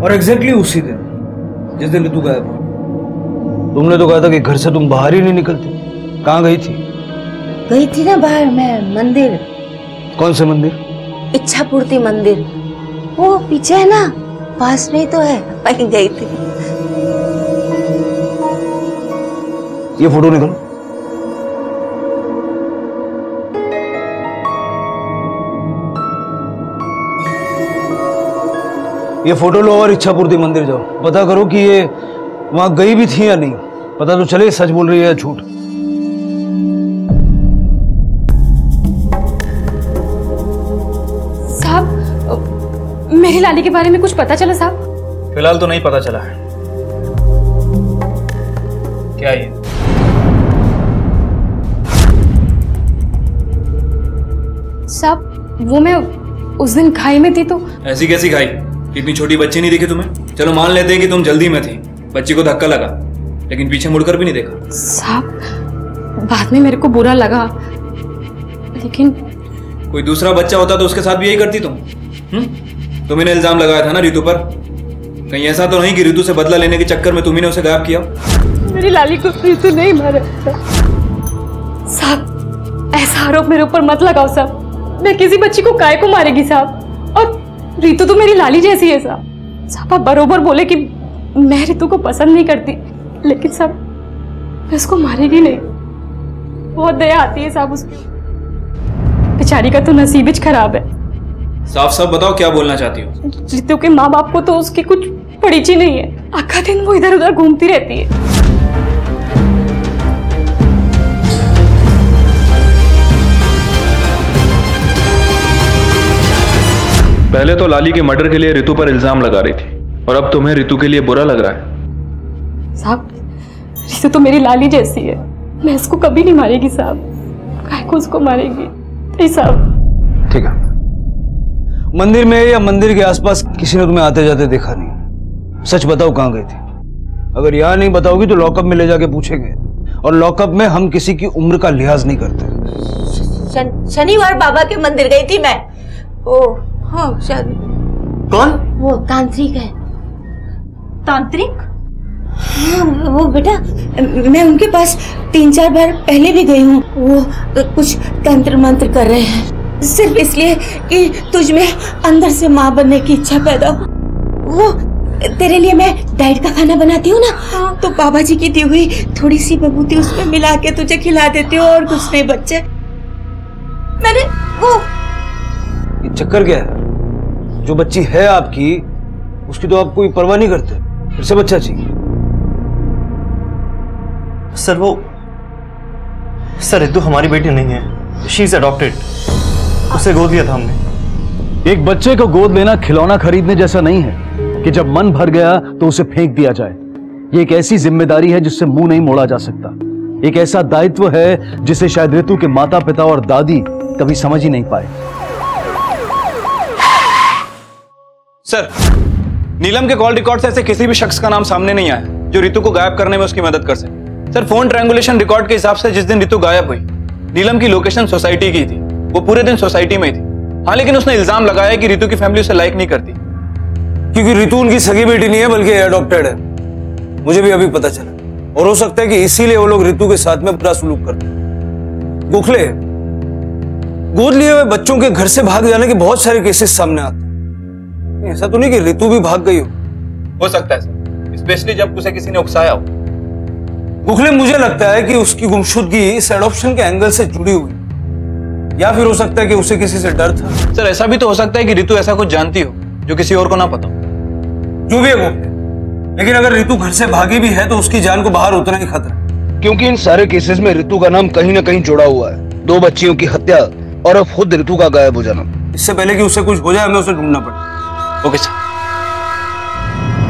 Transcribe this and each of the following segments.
और एग्जैक्टली उसी दिन जिस दिन ऋतु गायब हुई। तुमने तो कहा था कि घर से तुम बाहर ही नहीं निकलती। कहाँ गई थी? गई थी ना बाहर, मैं मंदिर। कौन से मंदिर? इच्छा पूर्ति मंदिर, वो पीछे है ना, पास में ही तो है, वहीं गई थी। ये फोटो निकालो। ये फोटो लो और इच्छा पूर्ति मंदिर जाओ, पता करो कि ये वहां गई भी थी या नहीं। पता तो चले सच बोल रही है या झूठ। साहब, मेरी लाली के बारे में कुछ पता चला साहब? फिलहाल तो नहीं पता चला है। क्या ये? साहब, वो मैं उस दिन खाई में थी तो। ऐसी कैसी खाई? इतनी छोटी बच्ची नहीं दिखी तुम्हें? चलो मान लेते हैं कि तुम जल्दी में थी, बच्ची को धक्का लगा, लेकिन पीछे मुड़कर भी नहीं देखा। साहब, बाद में मेरे को बुरा लगा, लेकिन कोई दूसरा बच्चा होता तो उसके साथ भी यही करती तुम? तुम्ही ने इल्जाम लगाया था ना रितु पर। कहीं ऐसा तो नहीं कि रितु से बदला लेने के चक्कर में तुम्ही ने उसे गायब किया? मेरी लाली को रितु नहीं मारा था। साहब, ऐसा आरोप मेरे ऊपर मत लगाओ साहब। मैं किसी बच्ची को काय को मारेगी साहब? और रितु तो मेरी लाली जैसी है साहब। साहब, आप बरोबर बोले कि मैं रितु को पसंद नहीं करती, लेकिन साहब मैं उसको मारेगी नहीं। बहुत दया आती है साहब उसकी। बेचारी का तो नसीब ही खराब है। साफ साफ बताओ क्या बोलना चाहती हो? रितु के माँ बाप को तो उसकी कुछ परिचय नहीं है। आखा दिन वो इधर उधर घूमती रहती है। पहले तो लाली के मर्डर के लिए रितु पर इल्जाम लगा रही थी, और अब तुम्हें रितु के लिए बुरा लग रहा है? साहब, रितु तो मेरी लाली जैसी है। मैं इसको कभी नहीं मारेगी साहब। काय को उसको मारेगी? नहीं साहब। ठीक है, मंदिर में या मंदिर के आसपास किसी ने तुम्हें आते जाते देखा नहीं। सच बताओ कहाँ गई थी? अगर यहाँ नहीं बताओगी तो लॉकअप में ले जाके पूछेंगे, और लॉकअप में हम किसी की उम्र का लिहाज नहीं करते। शनिवार बाबा के मंदिर गई थी मैं। ओ हाँ, शायद। कौन? वो तांत्रिक है। तांत्रिक? हाँ, वो बेटा, मैं उनके पास 3-4 बार पहले भी गई हूँ। वो कुछ तंत्र मंत्र कर रहे हैं, सिर्फ इसलिए कि तुझ में अंदर से माँ बनने की इच्छा पैदा हो। वो तेरे लिए मैं डाइट का खाना बनाती हूँ ना, तो बाबा जी की दी हुई थोड़ी सी विभूति उसमें मिला के तुझे खिला देती हूँ, और कुछ नहीं बच्चे। मैंने वो ये चक्कर क्या है? जो बच्ची है आपकी, उसकी तो आप कोई परवाह नहीं करते, फिर से बच्चा चाहिए। सर वो रितु हमारी बेटी नहीं है, शी इज अडॉप्टेड। उसे गोद लिया था हमने। एक बच्चे को गोद लेना खिलौना खरीदने जैसा नहीं है कि जब मन भर गया तो उसे फेंक दिया जाए। ये एक ऐसी जिम्मेदारी है जिससे मुंह नहीं मोड़ा जा सकता। एक ऐसा दायित्व है जिसे शायद रितु के माता पिता और दादी कभी समझ ही नहीं पाए। सर, नीलम के कॉल रिकॉर्ड से ऐसे किसी भी शख्स का नाम सामने नहीं आया जो रितु को गायब करने में उसकी मदद कर सके। सर, फोन ट्रायंगुलेशन रिकॉर्ड के हिसाब से जिस दिन रितु गायब हुई, नीलम की लोकेशन सोसाइटी की थी। वो पूरे दिन सोसाइटी में ही थी। हाँ, लेकिन उसने इल्जाम लगाया कि रितु की फैमिली उसे लाइक नहीं करती, क्योंकि रितु उनकी सगी बेटी नहीं है बल्कि एडॉप्टेड है। मुझे भी अभी पता चला, और हो सकता है कि इसीलिए वो लोग रितु के साथ में बुरा सलूक करते हैं। गोखले, गोद लिए हुए बच्चों के घर से भाग जाने के बहुत सारे केसेस सामने आते हैं। ऐसा तो नहीं कि रितु भी भाग गई हो सकता है सर, स्पेशली जब उसे किसी ने उकसाया हो। गोखले, मुझे लगता है कि उसकी गुमशुदगी इस एडॉप्शन के एंगल से जुड़ी हुई, या फिर हो सकता है कि उसे किसी से डर था। सर, ऐसा भी तो हो सकता है कि रितु ऐसा कुछ जानती हो जो किसी और को ना पता हो। जो भी है गोखले, लेकिन अगर रितु घर से भागी भी है तो उसकी जान को बाहर उतना ही खतरा, क्योंकि इन सारे केसेस में रितु का नाम कहीं ना कहीं जुड़ा हुआ है। 2 बच्चियों की हत्या और अब खुद रितु का गायब हो जाना। इससे पहले कि उसे कुछ हो जाए, हमें उसे ढूंढना पड़े। Okay sir.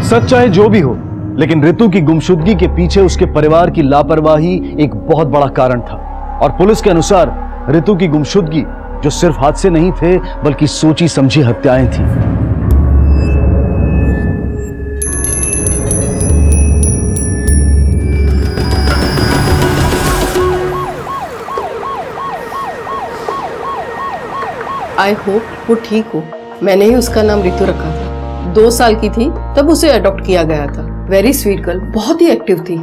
सच चाहे जो भी हो, लेकिन रितु की गुमशुदगी के पीछे उसके परिवार की लापरवाही एक बहुत बड़ा कारण था। और पुलिस के अनुसार रितु की गुमशुदगी जो सिर्फ हादसे नहीं थे बल्कि सोची समझी हत्याएं थी। आई होप वो ठीक हो। मैंने ही उसका नाम रितु रखा था। 2 साल की थी तब उसे अडॉप्ट किया गया था। वेरी स्वीट गर्ल, बहुत ही एक्टिव थी,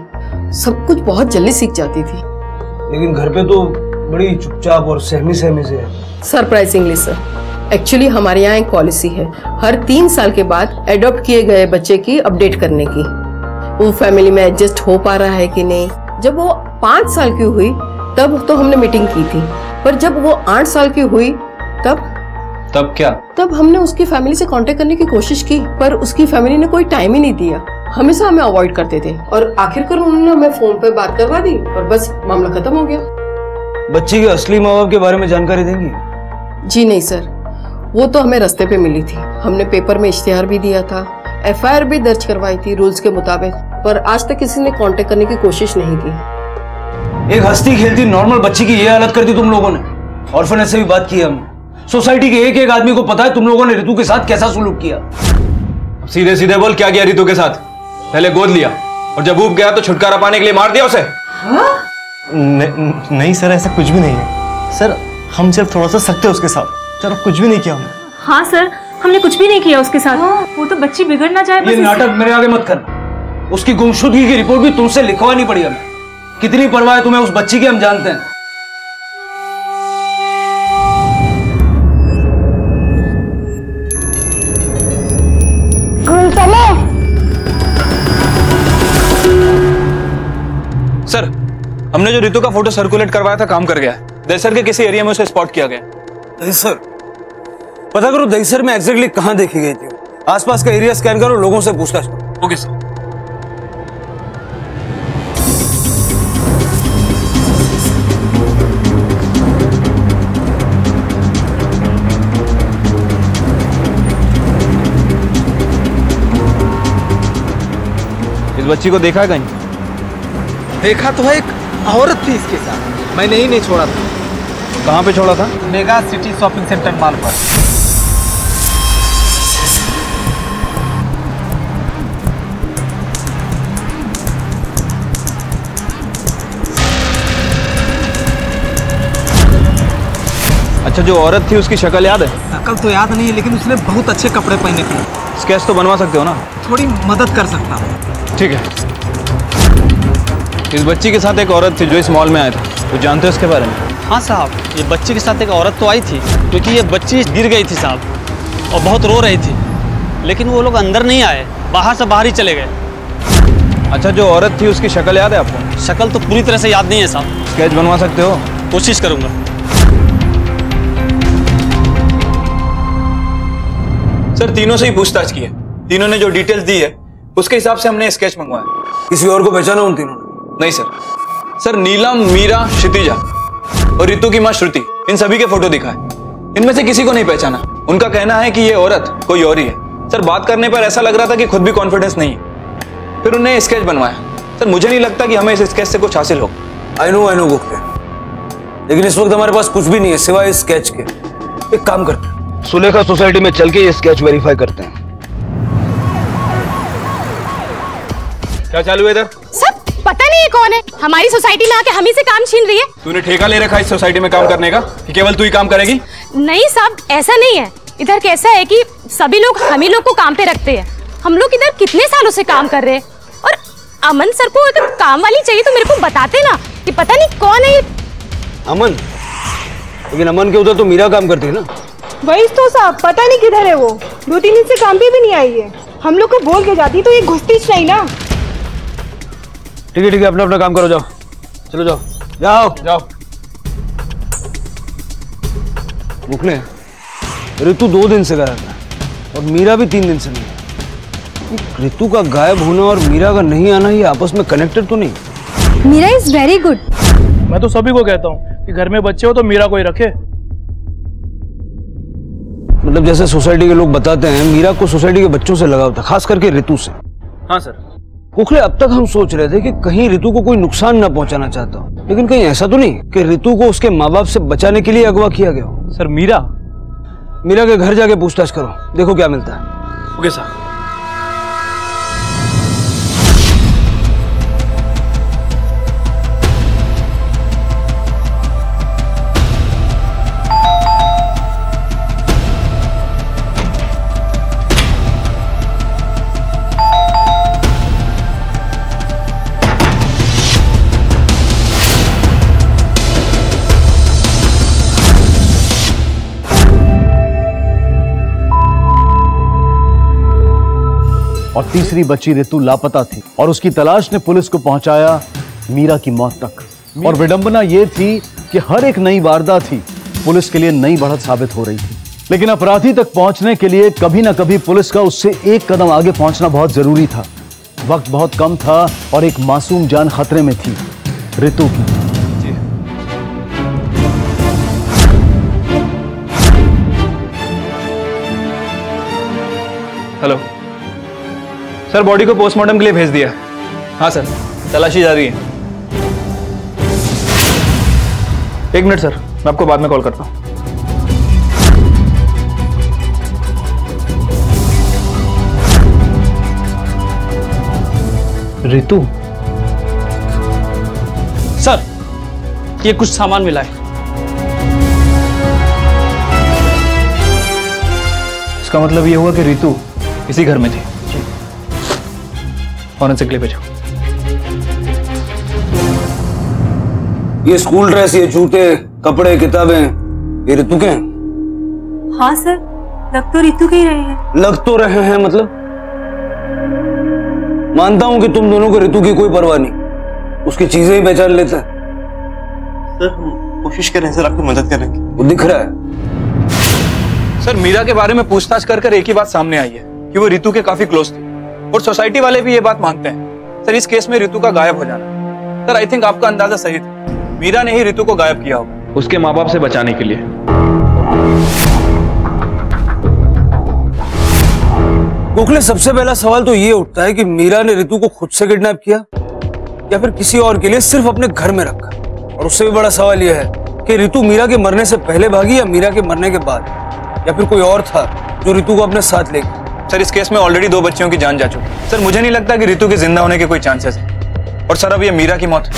सब कुछ बहुत जल्दी सीख जाती थी। लेकिन घर पे तो बड़ी चुपचाप और सहमी सहमी से है। सरप्राइजिंगली सर, एक्चुअली हमारे यहाँ एक पॉलिसी है हर 3 साल के बाद एडॉप्ट किए गए बच्चे की अपडेट करने की, वो फैमिली में एडजस्ट हो पा रहा है कि नहीं। जब वो 5 साल की हुई तब तो हमने मीटिंग की थी, पर जब वो 8 साल की हुई तब क्या? तब हमने उसकी फैमिली से कांटेक्ट करने की कोशिश की, पर उसकी फैमिली ने कोई टाइम ही नहीं दिया, हमेशा हमें अवॉइड करते थे और आखिरकार उन्होंने हमें फोन पे बात करवा दी और बस मामला खत्म हो गया। बच्ची के असली माँ बाप के बारे में जानकारी देंगी? जी नहीं सर, वो तो हमें रास्ते पे मिली थी, हमने पेपर में इश्तिहार भी दिया था, FIR भी दर्ज करवाई थी रूल्स के मुताबिक, पर आज तक किसी ने कांटेक्ट करने की कोशिश नहीं की। एक हंसती खेलती नॉर्मल बच्ची की ये हालत कर दी तुम लोगों ने। ऑर्फनेज से भी बात की हमने, सोसाइटी के एक एक आदमी को पता है तुम लोगों ने रितु के साथ कैसा सुलूक किया। सीधे सीधे बोल, क्या किया रितु के साथ? पहले गोद लिया और जब ऊब गया तो छुटकारा पाने के लिए मार दिया उसे? नहीं सर, ऐसा कुछ भी नहीं है सर, हम सिर्फ थोड़ा सा सख्त है उसके साथ सर, कुछ भी नहीं किया हमने। हाँ सर, हमने कुछ भी नहीं किया उसके साथ। वो तो बच्ची बिगड़ ना जाए, ये नाटक मेरे आगे मत करना। उसकी गुमशुदगी की रिपोर्ट भी तुमसे लिखवानी पड़ी हमें। कितनी परवाह है तुम्हें उस बच्ची की हम जानते हैं। सर, हमने जो रितु का फोटो सर्कुलेट करवाया था काम कर गया है। दहीसर के किसी एरिया में उसे स्पॉट किया गया। दहीसर? पता करो दहीसर में एग्जैक्टली कहां देखी गई थी। आसपास का एरिया स्कैन करो, लोगों से पूछताछ करो। Okay sir. इस बच्ची को देखा है कहीं? देखा तो है, एक औरत थी इसके साथ, मैंने ही नहीं छोड़ा था। कहाँ पे छोड़ा था? Mega city shopping centre mall पर। अच्छा, जो औरत थी उसकी शक्ल याद है? शक्ल तो याद नहीं है, लेकिन उसने बहुत अच्छे कपड़े पहने थे। स्केच तो बनवा सकते हो ना? थोड़ी मदद कर सकता हूँ। ठीक है। इस बच्ची के साथ एक औरत थी जो इस मॉल में आया था, तो जानते हो इसके बारे में? हाँ साहब, ये बच्ची के साथ एक औरत तो आई थी, क्योंकि ये बच्ची गिर गई थी साहब और बहुत रो रही थी, लेकिन वो लोग अंदर नहीं आए, बाहर से बाहर ही चले गए। अच्छा, जो औरत थी उसकी शक्ल याद है आपको? शक्ल तो पूरी तरह से याद नहीं है साहब। स्केच बनवा सकते हो? कोशिश करूंगा। सर, तीनों से ही पूछताछ की है, तीनों ने जो डिटेल्स दी है उसके हिसाब से हमने स्केच मंगवाया। किसी और को पहचाना उन तीनों ने? नहीं सर। सर, नीलम, मीरा, क्षितिजा और रितु की मां श्रुति, इन सभी के फोटो दिखाए, इनमें से किसी को नहीं पहचाना। उनका कहना है कि ये औरत कोई और ही है। सर, बात करने पर ऐसा लग रहा था कि खुद भी कॉन्फिडेंस नहीं है, फिर उन्हें स्केच बनवाया। सर, मुझे नहीं लगता कि हमें इस स्केच से कुछ हासिल हो। आई नो गोखले, लेकिन इस वक्त हमारे पास कुछ भी नहीं है सिवाय इस स्केच के। एक काम करते हैं, सुलेखा सोसाइटी में चल के ये स्केच वेरीफाई करते हैं। क्या चालू है इधर? सब पता नहीं है कौन है, हमारी सोसाइटी में आके हम ही से काम छीन रही है। तूने ठेका ले रखा है इस सोसाइटी में काम करने का कि केवल तू ही काम करेगी? नहीं साहब, ऐसा नहीं है। इधर कैसा है कि सभी लोग हम ही लोग को काम पे रखते हैं। हम लोग इधर कितने सालों से काम कर रहे हैं, और अमन सर को अगर काम वाली चाहिए तो मेरे को बताते ना, कि पता नहीं कौन है ये अमन। लेकिन अमन के उधर तो मीरा काम करती है ना? वही तो साहब, पता नहीं किधर है वो, 2-3 दिन से काम पे भी नहीं आई है। हम लोग को बोल के जाती तो ये घुसती नहीं ना। ठीक है, अपना अपना काम करो, जाओ, चलो जाओ जाओ जाओ। मुखले, रितु 2 दिन से गायब है और मीरा भी 3 दिन से नहीं। रितु का गायब होना और मीरा का नहीं आना ये आपस में कनेक्टेड तो नहीं? Meera is very good. मैं तो सभी को कहता हूँ कि घर में बच्चे हो तो मीरा को ही रखे। मतलब जैसे सोसाइटी के लोग बताते हैं, मीरा को सोसाइटी के बच्चों से लगाव था, खास करके रितु से। हाँ सर। कुखले, अब तक हम सोच रहे थे कि कहीं रितु को कोई नुकसान ना पहुंचाना चाहता हो, लेकिन कहीं ऐसा तो नहीं कि रितु को उसके माँ बाप से बचाने के लिए अगवा किया गया हो? सर, मीरा के घर जाके पूछताछ करो, देखो क्या मिलता है। Okay sir. और तीसरी बच्ची ऋतु लापता थी और उसकी तलाश ने पुलिस को पहुंचाया मीरा की मौत तक। और विडंबना यह थी कि हर एक नई वारदात ही पुलिस के लिए नई बढ़त साबित हो रही थी। लेकिन अपराधी तक पहुंचने के लिए कभी ना कभी पुलिस का उससे एक कदम आगे पहुंचना बहुत जरूरी था। वक्त बहुत कम था और एक मासूम जान खतरे में थी, ऋतु की। हेलो सर, बॉडी को पोस्टमार्टम के लिए भेज दिया। हाँ सर, तलाशी जा रही है। एक मिनट सर, मैं आपको बाद में कॉल करता हूँ। ऋतु सर, ये कुछ सामान मिला है। इसका मतलब ये हुआ कि ऋतु इसी घर में थी। फॉरेंसिक के लिए भेजो। ये स्कूल ड्रेस, ये जूते, कपड़े, किताबें, ये ऋतु के हैं? हाँ सर, लग तो ऋतु के ही रहे हैं। लग तो रहे हैं मतलब? मानता हूं कि तुम दोनों को ऋतु की कोई परवाह नहीं, उसकी चीजें ही पहचान लेते हैं। सर हम कोशिश कर रहे हैं सर आपकी मदद करने की। वो दिख रहा है। सर मीरा के बारे में पूछताछ कर एक ही बात सामने आई है कि वो ऋतु के काफी क्लोज थी और सोसाइटी वाले भी ये बात मानते हैं। सर इस केस में ऋतु का गायब हो जाना, सर आई थिंक आपका अंदाजा सही था। मीरा ने ही ऋतु को गायब किया होगा उसके माँ बाप से बचाने के लिए। गोखले, सबसे पहला सवाल तो ये उठता है कि मीरा ने ऋतु को खुद से किडनैप किया या फिर किसी और के लिए सिर्फ अपने घर में रखा। और उससे भी बड़ा सवाल यह है कि ऋतु मीरा के मरने से पहले भागी या मीरा के मरने के बाद, या फिर कोई और था जो ऋतु को अपने साथ ले गया। सर इस केस में ऑलरेडी 2 बच्चियों की जान जा चुकी। सर मुझे नहीं लगता कि ऋतु के जिंदा होने के कोई चांसेस है। और सर अब ये मीरा की मौत।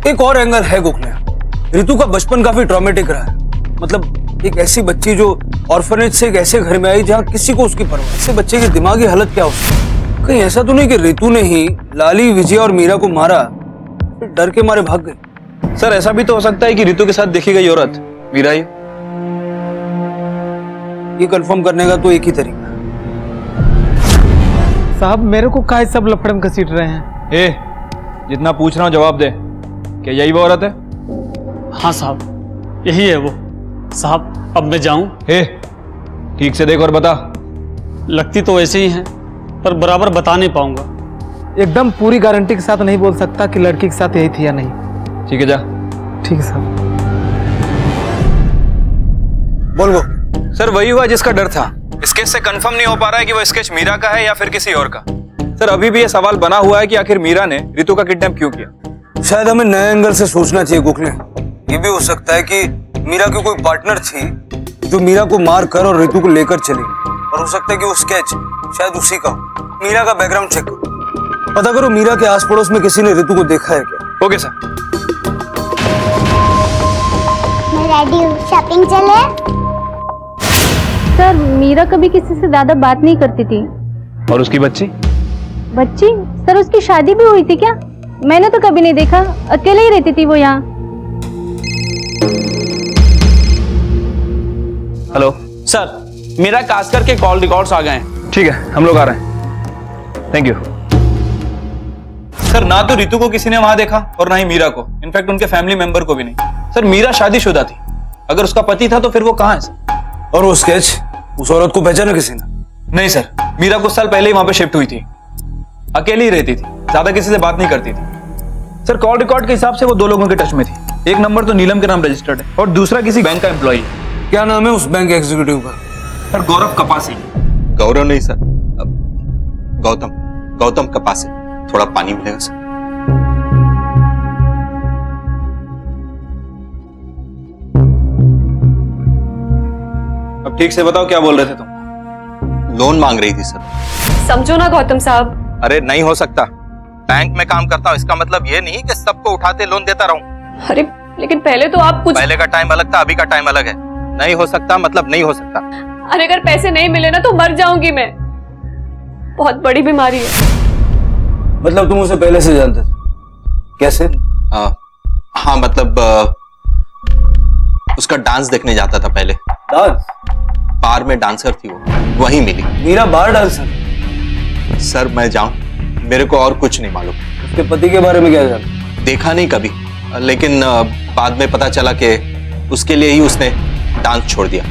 एक और एंगल है गोखले, ऋतु का बचपन काफी ट्रॉमेटिक रहा है। मतलब एक ऐसी बच्ची जो ऑर्फनेज से एक ऐसे घर में आई जहां किसी को उसकी परवाह। ऐसे बच्चे की दिमागी हालत क्या हो सकती? कहीं ऐसा तो नहीं कि ऋतु ने ही लाली, विजय और मीरा को मारा, फिर डर के मारे भाग गई? सर ऐसा भी तो हो सकता है कि ऋतु के साथ देखी गई औरत मीरा ही। ये कंफर्म करने का तो एक ही तरीका है। साहब मेरे को काहे सब लफड़े में घसीट रहे हैं? ए, जितना पूछ रहा हूं जवाब दे। क्या यही वो औरत है? हाँ साहब, यही है वो। साहब अब मैं जाऊं? ठीक से देख और बता। लगती तो ऐसे ही हैं, पर बराबर बता नहीं पाऊंगा। एकदम पूरी गारंटी के साथ नहीं बोल सकता कि लड़की के साथ यही थी या नहीं। ठीक है, जा। ठीक है साहब। बोल वो। सर वही हुआ जिसका डर था। इस केस से कंफर्म नहीं हो पा रहा है कि वो स्केच मीरा का है या फिर किसी और का। सर अभी भी ये सवाल बना हुआ है कि आखिर मीरा ने ऋतु का किडनैप क्यों किया। शायद हमें नए एंगल से सोचना चाहिए गोखले। ये भी हो सकता है कि मीरा की कोई पार्टनर थी जो मीरा को मार कर और ऋतु को लेकर चली गई। और हो सकता है कि वो स्केच शायद उसी का हो। मीरा का बैकग्राउंड चेक करो, पता करो मीरा के आस पड़ोस में किसी ने ऋतु को देखा है क्या। Okay sir. मैं रेडी हूँ, शॉपिंग चले? सर मीरा कभी किसी से ज्यादा बात नहीं करती थी। और उसकी बच्ची? बच्ची? सर उसकी शादी भी हुई थी क्या? मैंने तो कभी नहीं देखा, अकेले ही रहती थी वो यहाँ। हेलो सर, मेरा कास्कर के कॉल रिकॉर्ड्स आ गए हैं। ठीक है, हम लोग आ रहे हैं। Thank you. सर ना तो ऋतु को किसी ने वहां देखा और ना ही मीरा को, इनफैक्ट उनके फैमिली मेंबर को भी नहीं। सर मीरा शादीशुदा थी, अगर उसका पति था तो फिर वो कहाँ है सर? और वो स्केच, उस औरत को पहचाना किसी ने? नहीं सर, मीरा कुछ साल पहले ही वहां पे शिफ्ट हुई थी, अकेली ही रहती थी, ज्यादा किसी से बात नहीं करती थी। सर कॉल रिकॉर्ड के हिसाब से वो 2 लोगों के टच में थी। एक नंबर तो नीलम के नाम रजिस्टर्ड है और दूसरा किसी बैंक का एम्प्लॉई है। क्या नाम है उस बैंक एग्जीक्यूटिव का? सर गौरव कपासी। गौरव नहीं सर, गौतम कपासी। थोड़ा पानी मिलेगा सर? अब ठीक से बताओ क्या बोल रहे थे तुम? लोन मांग रही थी सर। समझो ना गौतम साहब। अरे नहीं हो सकता, बैंक में काम करता हूँ, इसका मतलब ये नहीं कि सबको उठाते लोन देता रहूं। अरे लेकिन पहले तो आप कुछ। पहले का टाइम अलग था, अभी का टाइम अलग है। नहीं हो सकता मतलब नहीं हो सकता। अरे अगर पैसे नहीं मिले ना तो मर जाऊंगी मैं, बहुत बड़ी बीमारी है। मतलब तुम उसे पहले से जानते थे? कैसे? हाँ मतलब उसका डांस देखने जाता था पहले। डांस? बार में डांसर थी, वो वहीं मिली। Meera bar dancer? सर मैं जाऊं, मेरे को और कुछ नहीं मालूम। उसके पति के बारे में क्या जाना? देखा नहीं कभी, लेकिन बाद में पता चला कि उसके लिए ही उसने डांस छोड़ दिया।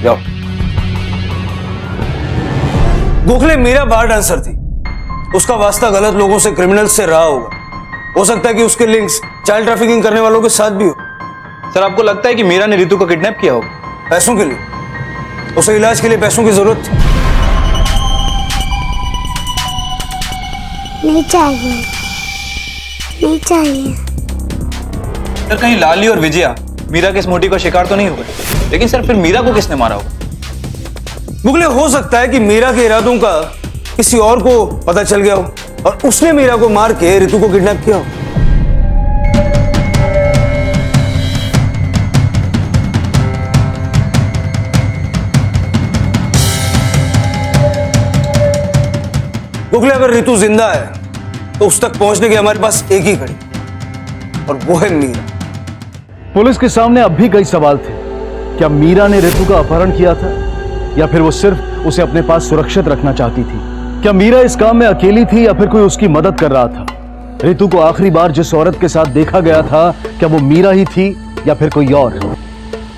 जाओ। गोखले, मीरा बार डांसर थी, उसका वास्ता गलत लोगों से, क्रिमिनल्स से रहा होगा। हो सकता है कि उसके लिंक्स चाइल्ड ट्रैफिकिंग करने वालों के साथ भी हो। सर आपको लगता है कि मीरा ने रितु को किडनैप किया होगा? पैसों के लिए, उसे इलाज के लिए पैसों की जरूरत थी। नहीं चाहिए, नहीं चाहिए। सर कहीं लाली और विजया मीरा के इस मोटी का शिकार तो नहीं हुए? लेकिन सर फिर मीरा को किसने मारा होगा? मुगले, हो सकता है कि मीरा के इरादों का किसी और को पता चल गया हो और उसने मीरा को मार के रितु को किडनैप किया हो। गोखले, अगर रितु जिंदा है तो उस तक पहुंचने के हमारे पास एक ही घड़ी, और वो है मीरा। पुलिस के सामने अब भी कई सवाल थे। क्या मीरा ने रितु का अपहरण किया था, या फिर वो सिर्फ उसे अपने पास सुरक्षित रखना चाहती थी? क्या मीरा इस काम में अकेली थी या फिर कोई उसकी मदद कर रहा था? रितु को आखिरी बार जिस औरत के साथ देखा गया था, क्या वो मीरा ही थी या फिर कोई और?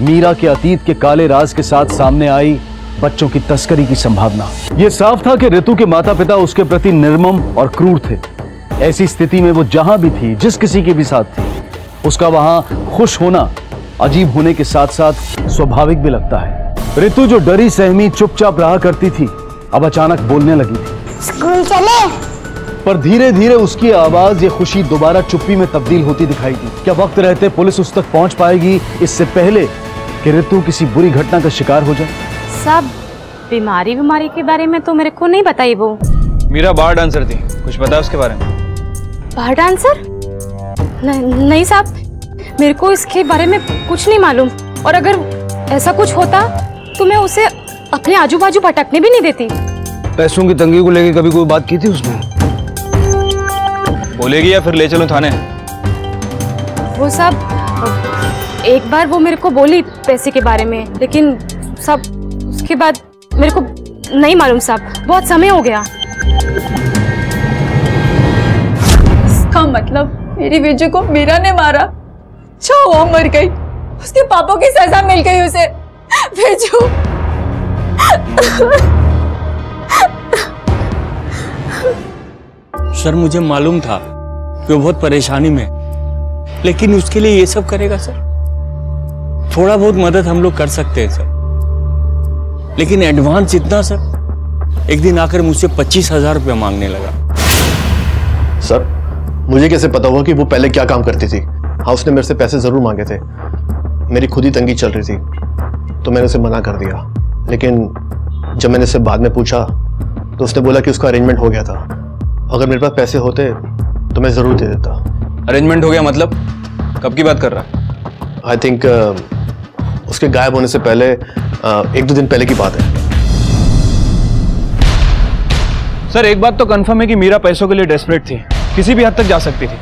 मीरा के अतीत के काले राज के साथ सामने आई बच्चों की तस्करी की संभावना। यह साफ था कि रितु के माता पिता उसके प्रति निर्मम और क्रूर थे। ऐसी स्थिति में वो जहां भी थी, जिस किसी के भी साथ थी, उसका वहां खुश होना अजीब होने के साथ साथ स्वाभाविक भी लगता है। रितु जो डरी सहमी चुपचाप रहा करती थी, अब अचानक बोलने लगी थी। स्कूल चले? पर धीरे धीरे उसकी आवाज, ये खुशी दोबारा चुप्पी में तब्दील होती दिखाई दी। क्या वक्त रहते पुलिस उस तक पहुंच पाएगी इससे पहले कि रितु किसी बुरी घटना का शिकार हो जाए? सब बीमारी के बारे में तो मेरे को नहीं बताई। वो मीरा बार डांसर थी, कुछ पता है उसके बारे में? बार डांसर? नहीं साहब, मेरे को इसके बारे में कुछ नहीं मालूम, और अगर ऐसा कुछ होता तो मैं उसे अपने आजू बाजू भटकने भी नहीं देती। पैसों की तंगी को लेकर कभी कोई बात की थी उसने? बोलेगी या फिर ले चलूं थाने? वो सब एक बार वो मेरे को बोली पैसे के बारे में, लेकिन सब उसके बाद मेरे को नहीं मालूम साहब, बहुत समय हो गया। इसका मतलब मेरी विजय को मीरा ने मारा? अच्छा वो मर गई, उसके पापों की सजा मिल गई उसे। विजू सर मुझे मालूम था कि वो बहुत परेशानी में, लेकिन उसके लिए ये सब करेगा सर? थोड़ा बहुत मदद हम लोग कर सकते हैं सर, लेकिन एडवांस इतना सर? एक दिन आकर मुझसे 25,000 रुपया मांगने लगा। सर मुझे कैसे पता हुआ कि वो पहले क्या काम करती थी? हाँ, उसने मेरे से पैसे जरूर मांगे थे, मेरी खुद ही तंगी चल रही थी तो मैंने उसे मना कर दिया। लेकिन जब मैंने उसे बाद में पूछा तो उसने बोला कि उसका अरेंजमेंट हो गया था। अगर मेरे पास पैसे होते तो मैं जरूर दे देता। अरेंजमेंट हो गया मतलब? कब की बात कर रहा? आई थिंक उसके गायब होने से पहले 1-2 दिन पहले की बात है। सर एक बात तो कंफर्म है कि मीरा पैसों के लिए डेस्परेट थी, किसी भी हद तक जा सकती थी।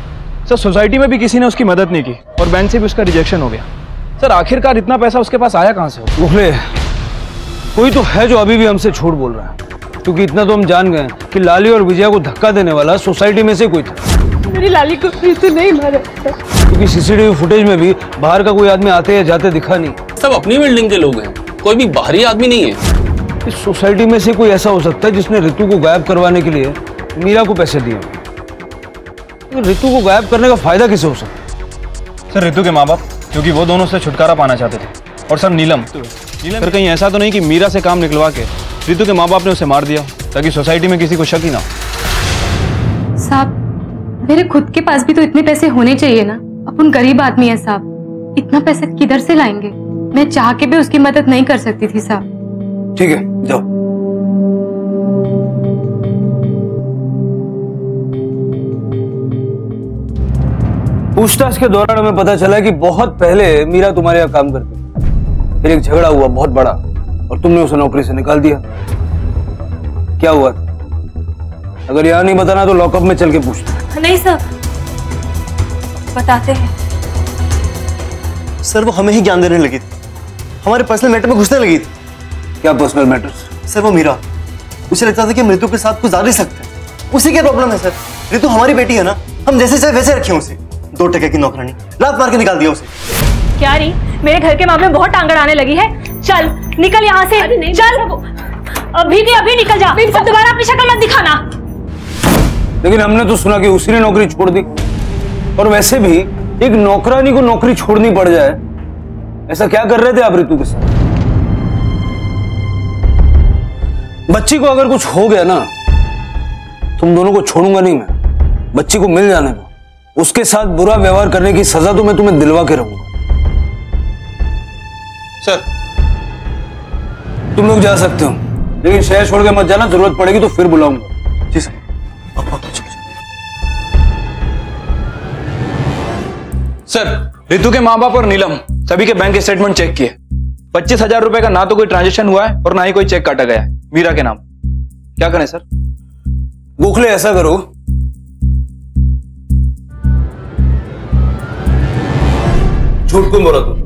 सर सोसाइटी में भी किसी ने उसकी मदद नहीं की और बैंक से भी उसका रिजेक्शन हो गया। सर आखिरकार इतना पैसा उसके पास आया कहां से? गोखले, कोई तो है जो अभी भी हमसे झूठ बोल रहा है, क्योंकि इतना तो हम जान गए कि लाली और विजया को धक्का देने वाला सोसाइटी में से कोई था। मेरी लाली को रितु नहीं मारा, क्योंकि सीसीटीवी फुटेज में भी बाहर का कोई आदमी आते या जाते दिखा नहीं। सब अपनी बिल्डिंग के लोग हैं, कोई भी बाहरी आदमी नहीं है। इस सोसाइटी में से कोई ऐसा हो सकता है जिसने रितु को गायब करवाने के लिए मीरा को पैसे दिए। रितु को गायब करने का फायदा किसे हो सकता है? सर रितु के माँ बाप, क्योंकि वो दोनों से छुटकारा पाना चाहते थे। और सर नीलम, सर कहीं ऐसा तो नहीं कि मीरा से काम निकलवा के रितु के माँ बाप ने उसे मार दिया ताकि सोसाइटी में किसी को शक ही ना हो? साहब मेरे खुद के पास भी तो इतने पैसे होने चाहिए ना, अपन गरीब आदमी है साहब, इतना पैसा किधर से लाएंगे? मैं चाह के भी उसकी मदद नहीं कर सकती थी साहब। ठीक है जाओ। पूछताछ के दौरान हमें पता चला कि बहुत पहले मीरा तुम्हारे यहाँ काम करती थी, फिर एक झगड़ा हुआ बहुत बड़ा और तुमने उसे नौकरी से निकाल दिया। क्या हुआ था? अगर यहाँ नहीं बताना तो लॉकअप में चल के पूछते। नहीं सर, बताते हैं। सर वो हमें ही ज्ञान देने लगी थी, हमारे पर्सनल मैटर में घुसने लगी थी। क्या पर्सनल मैटर्स? सर वो मीरा, उसे लगता था कि हम ऋतु के साथ कुछ ज्यादा ही सकते हैं। उसी क्या प्रॉब्लम है सर, ऋतु हमारी बेटी है ना, हम जैसे चाहे वैसे रखे उसे। 2 टके की नौकरानी, लात मार के निकाल दिया उसे। क्या री, मेरे घर के मामले में बहुत टांग अड़ाने लगी है। चल निकल यहाँ से, चल अभी के अभी निकल जा, अब दोबारा अपनी शक्ल मत दिखाना। लेकिन हमने तो सुना कि उसी ने नौकरी छोड़ दी, और वैसे भी एक नौकरानी को नौकरी छोड़नी पड़ जाए, ऐसा क्या कर रहे थे आप ऋतु के साथ? बच्ची को अगर कुछ हो गया ना, तुम दोनों को छोड़ूंगा नहीं मैं, बच्ची को मिल जाने दो। उसके साथ बुरा व्यवहार करने की सजा तो मैं तुम्हें दिलवा के रहूंगा। सर तुम लोग जा सकते हो, लेकिन शहर छोड़ के मत जाना, जरूरत पड़ेगी तो फिर बुलाऊंगा। जी सर। सर ऋतु के माँ बाप और नीलम सभी के बैंक स्टेटमेंट चेक किए। 25,000 रुपए का ना तो कोई ट्रांजेक्शन हुआ है और ना ही कोई चेक काटा गया है मीरा के नाम। क्या करें सर? गोखले ऐसा करो, झूठ क्यों बोला तुम?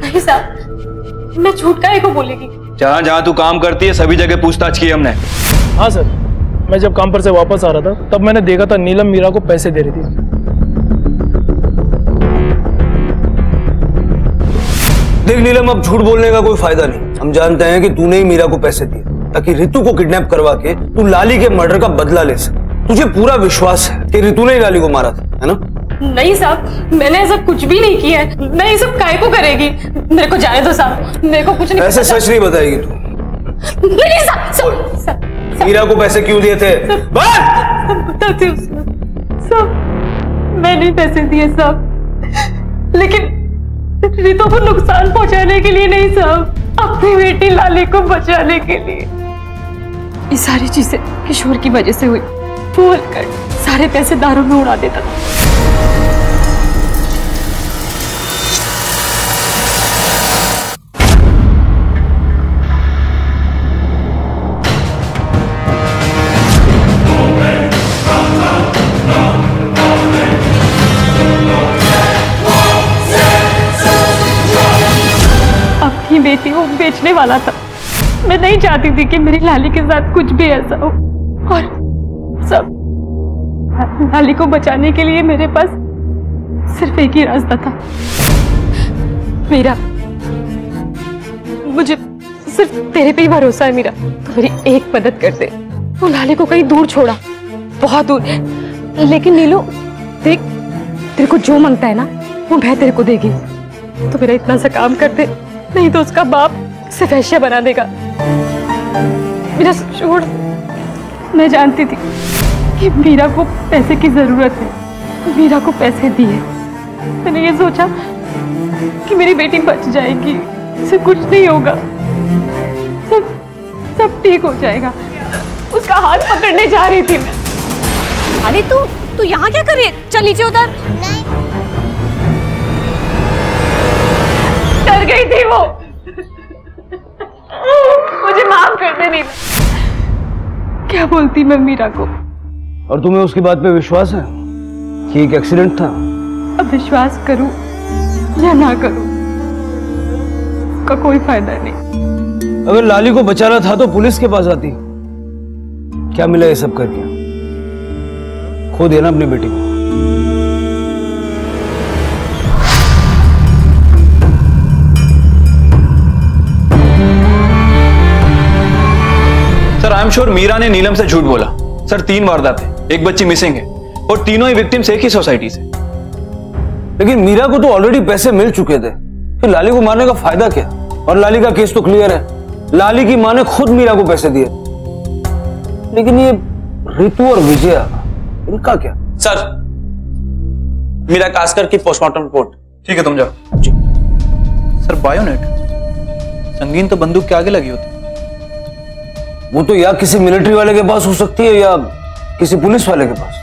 नहीं साहब, मैं झूठ काहे को बोलेगी? जहां जहां तू काम करती है सभी जगह पूछताछ की हमने। हाँ सर, मैं जब काम पर से वापस आ रहा था तब मैंने देखा था नीलम मीरा को पैसे दे रही थी। देख नीलम, अब झूठ बोलने का कोई फायदा नहीं। हम जानते हैं कि तूने ही मीरा को पैसे दिए ताकि ऋतु को किडनैप करवा के तू लाली के मर्डर का बदला ले सके। तुझे पूरा विश्वास है कि ऋतु ने ही लाली को मारा था, है ना? नहीं साहब, मैंने ऐसा कुछ भी नहीं किया है। मैं ये सब काहे को करेगी? मेरे को जाने दो साहब, मेरे को कुछ नहीं। ऐसे सच नहीं बताएगी तू? नहीं साहब, मीरा को पैसे क्यों दिए थे? बताती हूँ सब, मैंने पैसे दिए साहब, लेकिन ऋतु को नुकसान पहुंचाने के लिए नहीं साहब, अपनी बेटी लाली को बचाने के लिए। ये सारी चीजें किशोर की वजह से हुई। बोल कर सारे पैसे दारू में उड़ा देता था। अपनी बेटी को बेचने वाला था। मैं नहीं चाहती थी कि मेरी लाली के साथ कुछ भी ऐसा हो, और सब लाली को बचाने के लिए मेरे पास सिर्फ एक ही रास्ता था। मीरा, मुझे सिर्फ तेरे पे ही भरोसा है मीरा। तो मेरी एक मदद कर दे। वो लाली को कहीं दूर छोड़ा, बहुत दूर। लेकिन नीलू देख, तेरे को जो मांगता है ना वो मैं तेरे को देगी। तो मेरा इतना सा काम कर दे, नहीं तो उसका बाप उसे वैश्या बना देगा। मेरा छोड़। मैं जानती थी कि मीरा को पैसे की जरूरत है, मीरा को पैसे दिए। मैंने ये सोचा कि मेरी बेटी बच जाएगी, उसे कुछ नहीं होगा, सब ठीक हो जाएगा। उसका हाथ पकड़ने जा रही थी मैं। अरे तू यहाँ क्या कर रही है? चल नीचे उतर। डर गई थी वो। मुझे माफ कर दे नीलम। क्या बोलती मैं मीरा को? और तुम्हें उसकी बात पे विश्वास है कि एक एक्सीडेंट था? अब विश्वास करूं या ना करूं, का कोई फायदा नहीं। अगर लाली को बचाना था तो पुलिस के पास आती। क्या मिला ये सब करके? खो दिया ना अपनी बेटी को। Sir I am sure Meera ने नीलम से झूठ बोला। सर 3 वारदात है, एक बच्ची मिसिंग है और तीनों ही विक्टिम्स एक ही सोसाइटी से। लेकिन मीरा को तो ऑलरेडी पैसे मिल चुके थे, फिर लाली को मारने का फायदा क्या? और लाली का केस तो क्लियर है, लाली की मां ने खुद मीरा को पैसे दिए। लेकिन ये ऋतु और विजया, इनका क्या? सर मीरा कास्कर की पोस्टमार्टम रिपोर्ट। ठीक है तुम जाओ। जी सर, बायोनेट संगीन तो बंदूक के आगे लगी होती। वो तो या किसी मिलिट्री वाले के पास हो सकती है या किसी पुलिस वाले के पास।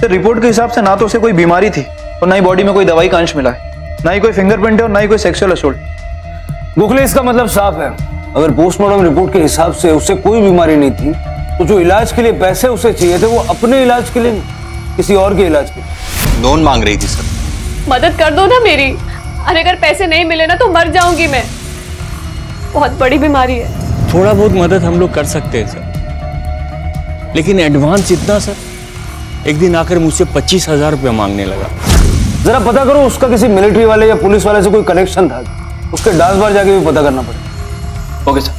सर रिपोर्ट के हिसाब से ना तो उसे कोई बीमारी थी और ना ही बॉडी में कोई दवाई का अंश मिला है, ना ही कोई फिंगरप्रिंट है और ना ही कोई सेक्सुअल असोल्ट। गोखले, इसका मतलब साफ है, अगर पोस्टमार्टम रिपोर्ट के हिसाब से उसे कोई बीमारी नहीं थी तो जो इलाज के लिए पैसे उसे चाहिए थे वो अपने इलाज के लिए नहीं, किसी और के इलाज के लिए। लोन मांग रही थी सर। मदद कर दो ना मेरी। और अगर पैसे नहीं मिले ना तो मर जाऊंगी मैं। बहुत बड़ी बीमारी है। थोड़ा बहुत मदद हम लोग कर सकते हैं सर, लेकिन एडवांस इतना सर, एक दिन आकर मुझसे 25,000 रुपया मांगने लगा। जरा पता करो उसका किसी मिलिट्री वाले या पुलिस वाले से कोई कनेक्शन था, उसके डांस बार जाके भी पता करना पड़ेगा। Okay sir.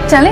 चले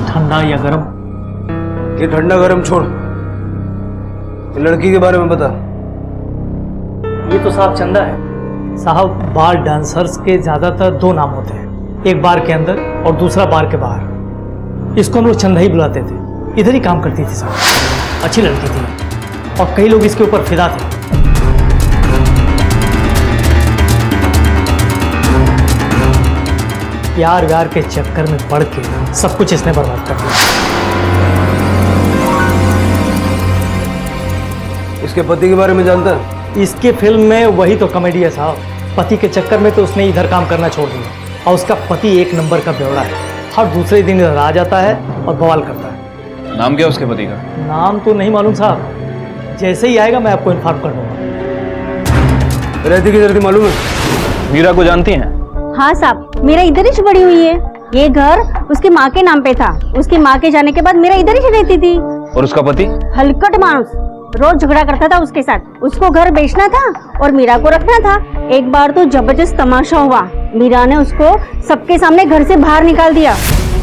ठंडा या गरम? ये ठंडा गरम छोड़, ये लड़की के बारे में बता। ये तो साहब चंदा है साहब। बार डांसर्स के ज्यादातर 2 नाम होते हैं, एक बार के अंदर और दूसरा बार के बाहर। इसको हम लोग चंदा ही बुलाते थे। इधर ही काम करती थी साहब, अच्छी लड़की थी और कई लोग इसके ऊपर फिदा थे। प्यार व्यार के चक्कर में पड़ के सब कुछ इसने बर्बाद कर दिया। इसके पति के बारे में जानता है? इसके फिल्म में वही तो कॉमेडी है साहब। पति के चक्कर में तो उसने इधर काम करना छोड़ दिया और उसका पति 1 नंबर का बेवड़ा है। हर दूसरे दिन इधर आ जाता है और बवाल करता है। नाम क्या उसके पति का? नाम तो नहीं मालूम साहब, जैसे ही आएगा मैं आपको इन्फॉर्म कर दूंगा। रहती किधर थी मालूम है? मीरा को जानती हैं? हाँ साहब, मेरा इधर ही बड़ी हुई है। ये घर उसकी माँ के नाम पे था। उसकी माँ के जाने के बाद मेरा इधर ही रहती थी। और उसका पति? हलकट मानुस, रोज झगड़ा करता था उसके साथ। उसको घर बेचना था और मीरा को रखना था। एक बार तो जबरदस्त तमाशा हुआ, मीरा ने उसको सबके सामने घर से बाहर निकाल दिया।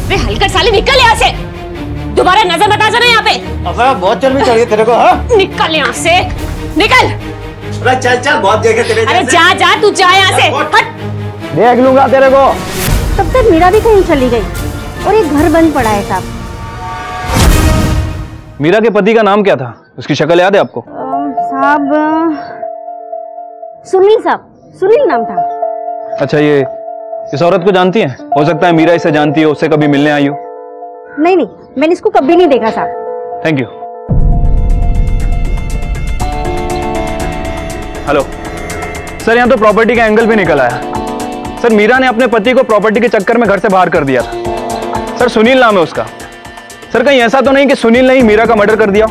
वे हलकट साले निकल यहाँ से, दोबारा नजर बता जाना यहाँ पे। अब बहुत चर्बी चढ़ी तेरे को। हाँ? निकल यहाँ से, निकल। अरे चल चल, बहुत देखे तेरे। अरे जा जा, तू जा यहाँ से, हट। देख लूंगा तेरे को। तब तक मीरा भी कहीं चली गई और ये घर बंद पड़ा है साहब। मीरा के पति का नाम क्या था? उसकी शक्ल याद है आपको? साहब सुनील साहब, सुनील नाम था। अच्छा, ये इस औरत को जानती हैं? हो सकता है मीरा इसे जानती हो, उससे कभी मिलने आई हो। नहीं नहीं, मैंने इसको कभी नहीं देखा साहब। Thank you. हेलो सर, यहाँ तो प्रॉपर्टी का एंगल भी निकल आया। सर, मीरा ने अपने पति को प्रॉपर्टी के चक्कर में घर से बाहर कर दिया था। सर, सुनील नाम है उसका। सर, कहीं ऐसा तो नहीं कि सुनील ने ही मीरा का मर्डर कर दिया?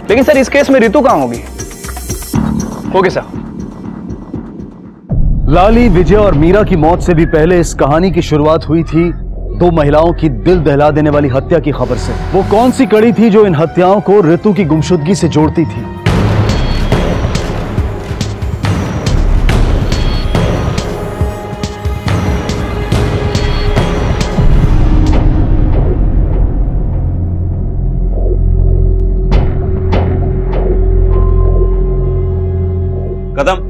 लेकिन सर, इस केस में रितु कहाँ होगी? Okay sir. लाली, विजय और मीरा की मौत से भी पहले इस कहानी की शुरुआत हुई थी 2 महिलाओं की दिल दहला देने वाली हत्या की खबर से। वो कौन सी कड़ी थी जो इन हत्याओं को रितु की गुमशुदगी से जोड़ती थी? कदम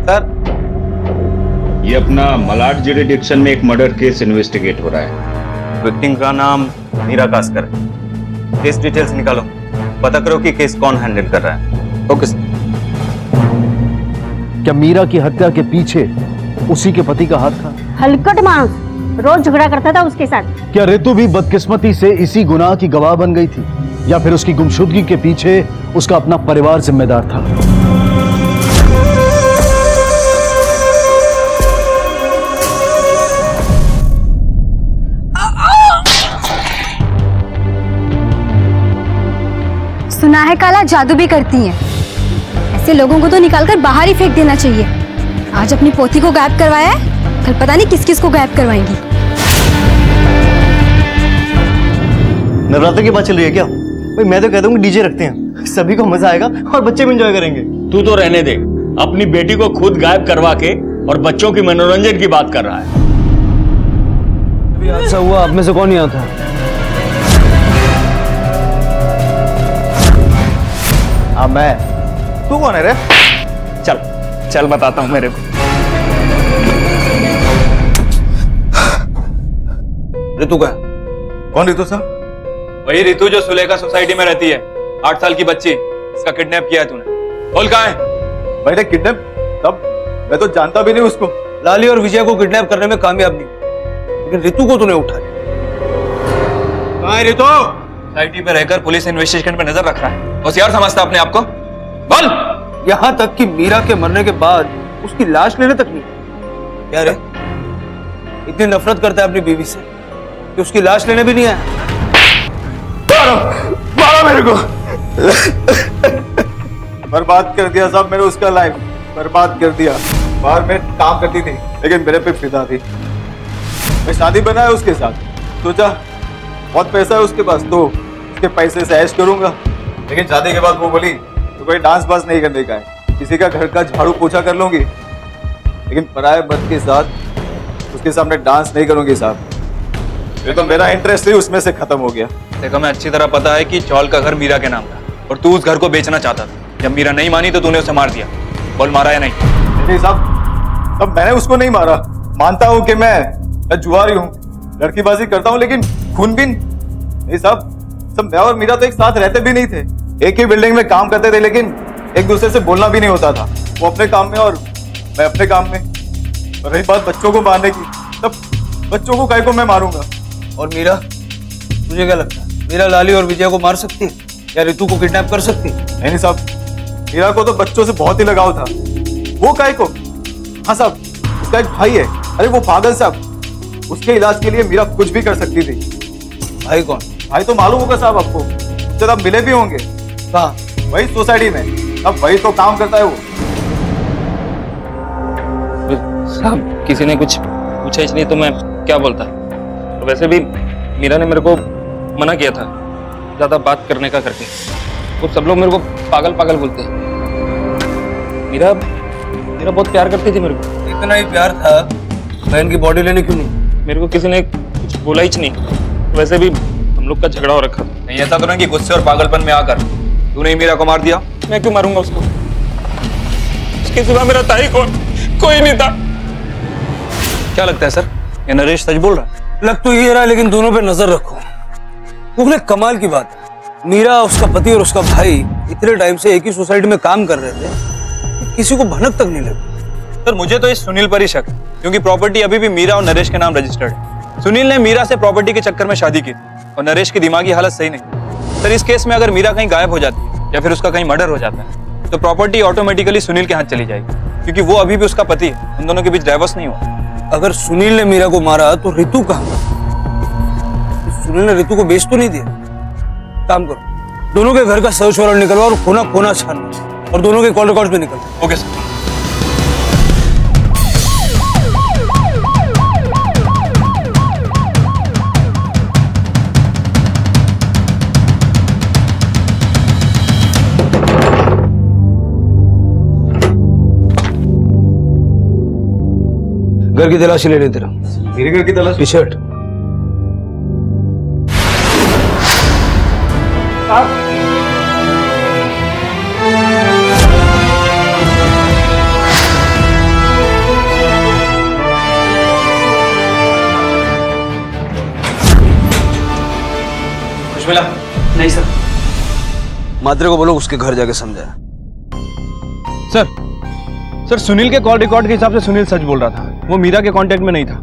सर, ये अपना मलाड जुरिडिक्शन में एक मर्डर केस इन्वेस्टिगेट हो रहा है। विक्टिम का नाम मीरा कास्कर है। केस डिटेल्स निकालो, पता करो कि केस कौन हैंडल कर रहा है। Okay sir. क्या मीरा की हत्या के पीछे उसी के पति का हाथ था? हलकट मानुस, रोज झगड़ा करता था उसके साथ। क्या रितु भी बदकिस्मती से इसी गुनाह की गवाह बन गई थी, या फिर उसकी गुमशुदगी के पीछे उसका अपना परिवार जिम्मेदार था? सुना है काला जादू भी करती हैं। ऐसे लोगों को तो निकालकर बाहर ही फेंक देना चाहिए। आज अपनी पोती को गायब करवाया है, कल पता नहीं किस किस को गायब करवाएंगी। नवरात्र की बात चल रही है क्या? भाई मैं तो कहता हूँ डीजे रखते हैं, सभी को मजा आएगा और बच्चे भी एंजॉय करेंगे। तू तो रहने दे, अपनी बेटी को खुद गायब करवा के और बच्चों की मनोरंजन की बात कर रहा है। अभी हादसा हुआ, आप में से कौन यहाँ था? हाँ मैं। तू कौन है रे? चल चल बताता हूँ मेरे को। रितु का? कौन रितु साहब? वही रितु जो सुलेखा सोसाइटी में रहती है, 8 साल की बच्ची। इसका किडनैप किया है तूने। बोल कहाँ है? मैंने किडनैप? तब मैं तो जानता भी नहीं उसको। लाली और विजय को किडनैप करने में कामयाब नहीं, लेकिन रितु को तूने उठा लिया। कहाँ है रितु? सोसाइटी पे रहकर पुलिस इन्वेस्टिगेशन पे नजर रख रहा है। होशियार समझता अपने आप को? बोल। यहाँ तक कि मीरा के मरने के बाद उसकी लाश लेने तक नहीं। क्या रे, इतनी नफरत करता है अपनी बीवी से कि उसकी लाश लेने भी नहीं आया? मारो मेरे को। बर्बाद कर दिया साहब मैंने उसका लाइफ, बर्बाद कर दिया। बाहर में काम करती थी लेकिन मेरे पे फिदा थी। मैं शादी बनाया उसके साथ, सोचा बहुत पैसा है उसके पास तो उसके पैसे से ऐश करूंगा। लेकिन शादी के बाद वो बोली तो कोई डांस बांस नहीं करने का है, किसी का घर का झाड़ू पोछा कर लूंगी, लेकिन पराये मर्द के साथ उसके सामने डांस नहीं करूंगी साहब। ये तो मेरा इंटरेस्ट ही उसमें से खत्म हो गया। देखो मैं अच्छी तरह पता है कि चौल का घर मीरा के नाम था और तू उस घर को बेचना चाहता था। जब मीरा नहीं मानी तो तूने उसे मार दिया। बोल मारा या नहीं? नहीं साहब, तब मैंने उसको नहीं मारा। मानता हूँ कि मैं जुआरी हूँ, लड़कीबाजी करता हूँ, लेकिन खूनबीन नहीं साहब। सब मैं और मीरा तो एक साथ रहते भी नहीं थे, एक ही बिल्डिंग में काम करते थे, लेकिन एक दूसरे से बोलना भी नहीं होता था। वो अपने काम में और मैं अपने काम में। और रही बात बच्चों को मारने की, तब बच्चों को काहे को मैं मारूंगा? और मीरा, तुझे क्या लगता है मीरा लाली और विजय को मार सकती है या रितु को किडनैप कर सकती है? नहीं साहब, मीरा को तो बच्चों से बहुत ही लगाव था। वो काहे को? हाँ साहब, उसका एक भाई है। अरे वो पागल साहब, उसके इलाज के लिए मीरा कुछ भी कर सकती थी। भाई कौन? भाई तो मालूम होगा साहब आपको, उससे आप मिले भी होंगे। कहाँ? वही सोसाइटी में। अब वही तो काम करता है वो। साहब किसी ने कुछ पूछा इसलिए तो मैं क्या बोलता। तो वैसे भी मीरा ने मेरे को मना किया था ज्यादा बात करने का करके। वो सब लोग मेरे को पागल पागल बोलते हैं। मीरा बहुत प्यार करती थी मेरे को। इतना ही प्यार था, बहन की बॉडी लेने क्यों नहीं? मेरे को किसी ने कुछ बोला ही नहीं। वैसे भी हम लोग का झगड़ा हो रखा था। नहीं ऐसा तो नहीं कि गुस्से और पागलपन में आकर तूने मीरा को मार दिया? मैं क्यों मारूंगा उसको? उसके सिवा मेरा था ही कौन? कोई नहीं था। क्या लगता है सर, ये नरेश सच बोल रहा है? लग तो ये रहा है, लेकिन दोनों पे नजर रखो। मुगले कमाल की बात है, मीरा, उसका पति और उसका भाई इतने टाइम से एक ही सोसाइटी में काम कर रहे थे, किसी को भनक तक नहीं लगी। सर मुझे तो इस सुनील पर ही शक है, क्योंकि प्रॉपर्टी अभी भी मीरा और नरेश के नाम रजिस्टर्ड है। सुनील ने मीरा से प्रॉपर्टी के चक्कर में शादी की थी और नरेश की दिमागी हालत सही नहीं। सर इस केस में अगर मीरा कहीं गायब हो जाती है या फिर उसका कहीं मर्डर हो जाता है तो प्रॉपर्टी ऑटोमेटिकली सुनील के हाथ चली जाएगी, क्योंकि वो अभी भी उसका पति है। उन दोनों के बीच डाइवोर्स नहीं हुआ। अगर सुनील ने मीरा को मारा तो रितु कहाँ? सुनील ने रितु को बेच तो नहीं दिया? काम करो, दोनों के घर का सर्च वारंट निकलवा और खोना खोना छानना, और दोनों के कॉल रिकॉर्ड्स भी निकलवा। Okay sir. घर की तलाशी ले लेते रहो। मेरे घर की तलाशी? T shirt. कुछ मिला? नहीं सर। मात्रे को बोलो उसके घर जाके समझाए। सर सुनील के कॉल रिकॉर्ड के हिसाब से सुनील सच बोल रहा था। वो मीरा के कांटेक्ट में नहीं था।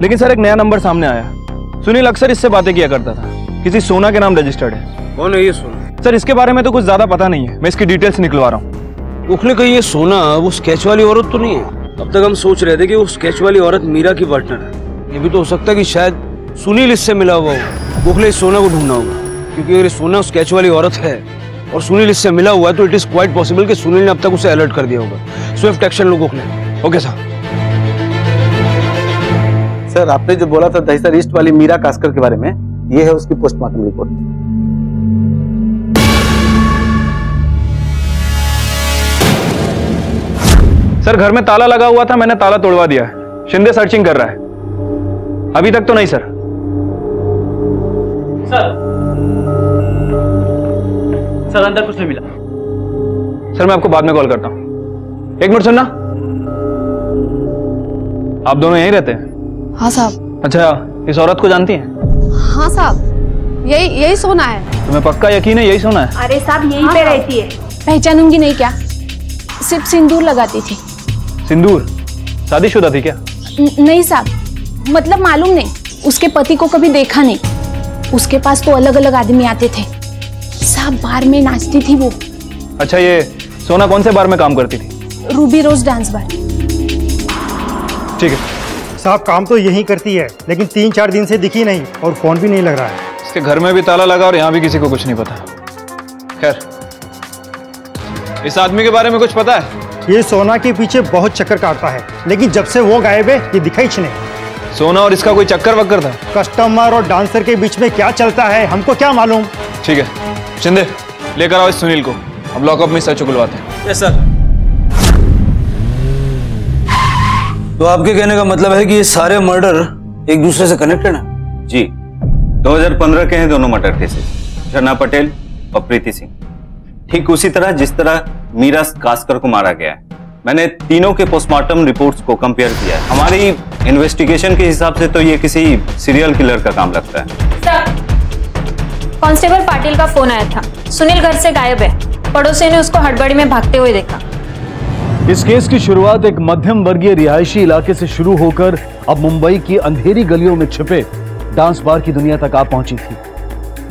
लेकिन सर एक नया नंबर सामने आया। सुनील अक्सर इससे बातें किया करता था। किसी सोना के नाम रजिस्टर्ड है। कौन है ये सोना? सर इसके बारे में तो कुछ ज्यादा पता नहीं है, मैं इसकी डिटेल्स निकलवा रहा हूँ। उखले कहीं ये सोना वो स्केच वाली औरत तो नहीं है? अब तक हम सोच रहे थे कि वो स्केच वाली औरत मीरा की पार्टनर है। ये भी तो हो सकता है कि शायद सुनील इससे मिला हुआ हो। उखले इस सोना को ढूंढना होगा, क्योंकि अगर ये सोना स्केच वाली औरत है और सुनील इससे मिला हुआ है तो इट इज क्वाइट पॉसिबल कि सुनील ने अब तक उसे अलर्ट कर दिया होगा। स्विफ्ट एक्शन लो गोखले। Okay sir. सर आपने जो बोला था दहिसर ईस्ट वाली मीरा कास्कर के बारे में, ये है उसकी पोस्टमार्टम रिपोर्ट। सर घर में ताला लगा हुआ था, मैंने ताला तोड़वा दिया है। शिंदे सर्चिंग कर रहा है। अभी तक तो नहीं सर। सर अंदर कुछ नहीं मिला। सर मैं आपको बाद में कॉल करता हूं। एक मिनट सुनना, आप दोनों यहीं रहते हैं? हाँ साहब। अच्छा, इस औरत को जानती हैं? हाँ साहब, यही सोना है। तुम्हें पक्का यकीन है यही सोना है? अरे साहब यहीं पे रहती है। पहचानूंगी नहीं क्या? सिर्फ सिंदूर लगाती थी। सिंदूर? शादीशुदा थी क्या? नहीं साहब, मतलब मालूम नहीं, उसके पति को कभी देखा नहीं। उसके पास तो अलग अलग आदमी आते थे साहब, बार में नाचती थी वो। अच्छा, ये सोना कौन से बार में काम करती थी? रूबी रोज डांस बार। ठीक है साहब, काम तो यही करती है, लेकिन 3-4 दिन से दिखी नहीं और फोन भी नहीं लग रहा है। इसके घर में भी ताला लगा और यहाँ भी किसी को कुछ नहीं पता। खैर, इस आदमी के बारे में कुछ पता है? ये सोना के पीछे बहुत चक्कर काटता है, लेकिन जब से वो गायब है ये दिखा ही नहीं। सोना और इसका कोई चक्कर वक्कर था? कस्टमर और डांसर के बीच में क्या चलता है हमको क्या मालूम। ठीक है शिंदे, लेकर आओ इस सुनील को, अब लॉकअप में सच उगलवाते हैं। Yes sir. तो आपके कहने का मतलब है कि ये सारे मर्डर एक दूसरे से कनेक्टेड हैं? जी, 2015 के हैं दोनों मर्डर केसेस, झरना पटेल और प्रीति सिंह। ठीक उसी तरह जिस तरह मीरा कास्कर को मारा गया है। मैंने तीनों के पोस्टमार्टम रिपोर्ट्स को कंपेयर किया है। हमारी इन्वेस्टिगेशन के हिसाब से तो ये किसी सीरियल किलर का काम लगता है। सर, कांस्टेबल पाटिल का फोन आया था। सुनील घर से गायब है। पड़ोसी ने उसको हड़बड़ी में भागते हुए देखा। इस केस की शुरुआत एक मध्यम वर्गीय रिहायशी इलाके से शुरू होकर अब मुंबई की अंधेरी गलियों में छिपे डांस बार की दुनिया तक आ पहुंची थी।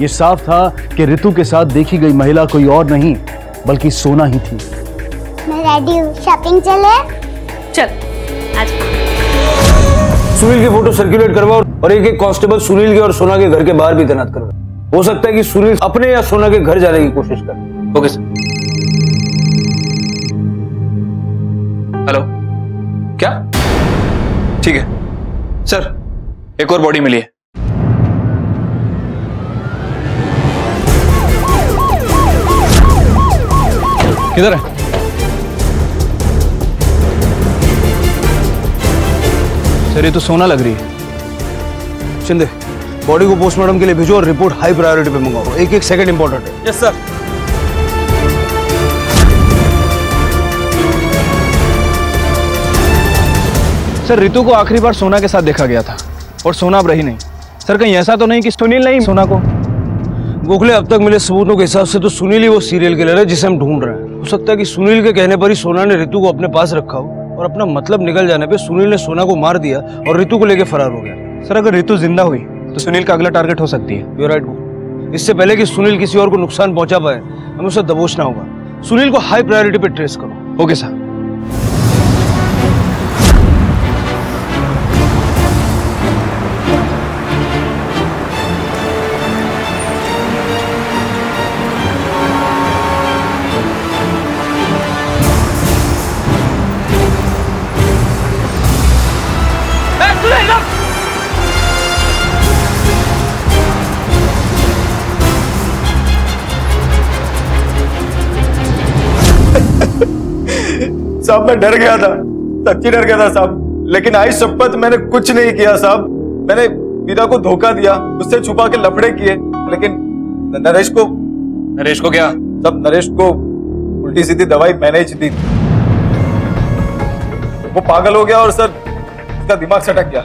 ये साफ था कि रितु के साथ देखी गई महिला कोई और नहीं बल्कि सोना ही थी। मैं रेडी हूँ, शॉपिंग चले? चल आज। सुनील की फोटो सर्कुलेट करवाओ और एक कांस्टेबल सुनील के और सोना के घर के बाहर भी तैनात करवाओ। हो सकता है कि सुनील अपने या सोना के घर जाने की कोशिश करे। Okay sir. हेलो, क्या? ठीक है सर, एक और बॉडी मिली है। किधर है? सर ये तो सोना लग रही है। शिंदे, बॉडी को पोस्टमार्टम के लिए भेजो और रिपोर्ट हाई प्रायोरिटी पे मंगाओ। एक सेकंड इंपॉर्टेंट है। Yes sir. सर रितु को आखिरी बार सोना के साथ देखा गया था और सोना अब रही नहीं। सर कहीं ऐसा तो नहीं कि सुनील नहीं सोना को? गोखले, अब तक मिले सबूतों के हिसाब से तो सुनील ही वो सीरियल किलर है जिसे हम ढूंढ रहे हैं। हो सकता है कि सुनील के कहने पर ही सोना ने रितु को अपने पास रखा हो और अपना मतलब निकल जाने पे सुनील ने सोना को मार दिया और रितु को लेकर फरार हो गया। सर अगर रितु जिंदा हुई तो सुनील का अगला टारगेट हो सकती है। You right. इससे पहले कि सुनील किसी और को नुकसान पहुंचा पाए, हमें उसे दबोचना होगा। सुनील को हाई प्रायोरिटी पे ट्रेस करो। Okay sir. साहब मैं डर गया था, सच्ची डर गया था साहब, लेकिन आई शपथ मैंने कुछ नहीं किया साहब। मैंने मीरा को धोखा दिया, उससे छुपा के लफड़े किए, लेकिन नरेश को क्या? सब नरेश को उल्टी सीधी दवाई मैंने ही दी। वो पागल हो गया और सर उसका दिमाग सटक गया।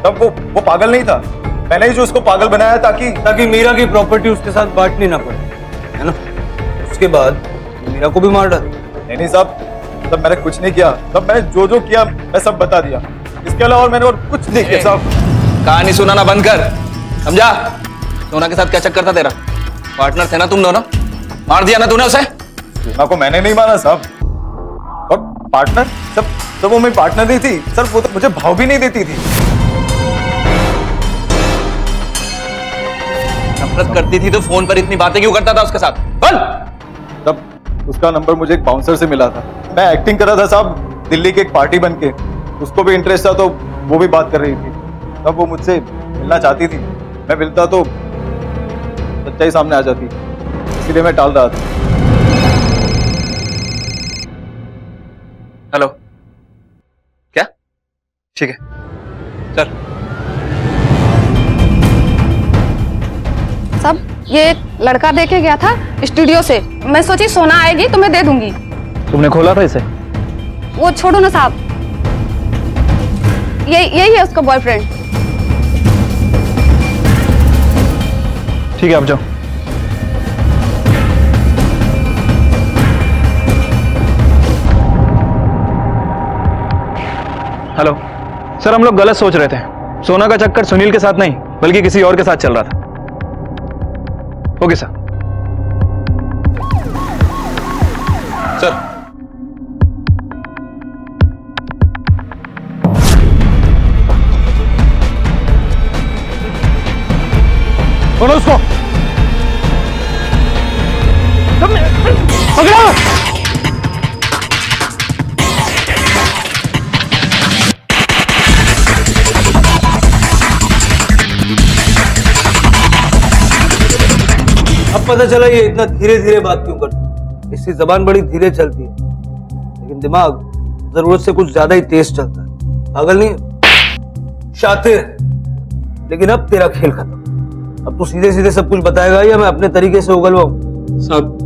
तब वो पागल नहीं था, मैंने ही जो उसको पागल बनाया ताकि मीरा की प्रॉपर्टी उसके साथ बांटनी ना पड़े, है ना? उसके बाद मीरा को भी मार डाला। नहीं साहब, तब मैंने कुछ नहीं किया। तब मैंने जो किया मैं सब बता दिया। इसके अलावा मैंने और कुछ नहीं किया साहब। कहानी सुनाना बंद कर, समझा? सोना के साथ क्या चक्कर था तेरा? पार्टनर थे ना तुम दोनों? मार दिया ना तूने उसे? सोना को मैंने नहीं मारा साहब। और पार्टनर सब वो मेरी पार्टनर नहीं थी सर, वो तो मुझे भाव भी नहीं देती थी। नफरत करती थी तो फोन पर इतनी बातें क्यों करता था उसके साथ? बोल। तब उसका नंबर मुझे एक बाउंसर से मिला था। मैं एक्टिंग कर रहा था साहब, दिल्ली की एक पार्टी बन के। उसको भी इंटरेस्ट था तो वो भी बात कर रही थी। तब वो मुझसे मिलना चाहती थी, मैं मिलता तो सच्चाई सामने आ जाती, इसलिए मैं टाल रहा था। हेलो, क्या? ठीक है, चल। सब ये एक लड़का देके गया था स्टूडियो से, मैं सोची सोना आएगी तो मैं दे दूंगी। तुमने खोला था इसे? वो छोड़ो ना साहब, यही है उसका बॉयफ्रेंड। ठीक है, आप जाओ। हेलो सर, हम लोग गलत सोच रहे थे। सोना का चक्कर सुनील के साथ नहीं बल्कि किसी और के साथ चल रहा था। Okay sir. सर, बोलो उसको। पकड़ो। अब पता चला ये इतना धीरे धीरे बात क्यों करती है। इसकी जबान बड़ी धीरे चलती है, लेकिन दिमाग जरूरत से कुछ ज्यादा ही तेज चलता है। पागल नहीं, शातिर। लेकिन अब तेरा खेल खत्म। अब तू सीधे सीधे सब कुछ बताएगा या मैं अपने तरीके से उगलवाऊं? साहब,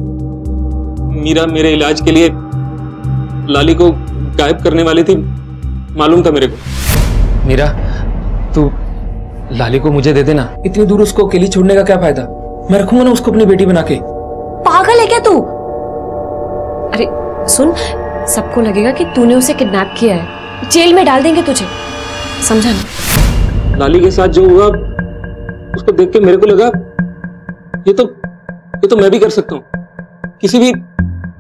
मीरा मेरे इलाज के लिए लाली को गायब करने वाली थी, मालूम था मेरे को। मीरा, तू लाली को मुझे दे देना। इतनी दूर उसको अकेली छोड़ने का क्या फायदा? मैं रखूंगा ना उसको अपनी बेटी बना के। पागल है क्या तू? अरे सुन, सबको लगेगा कि तूने उसे किडनैप किया है, जेल में डाल देंगे तुझे, समझा ना? लाली के साथ जो हुआ उसको देख के मेरे को लगा ये तो मैं भी कर सकता हूँ। किसी भी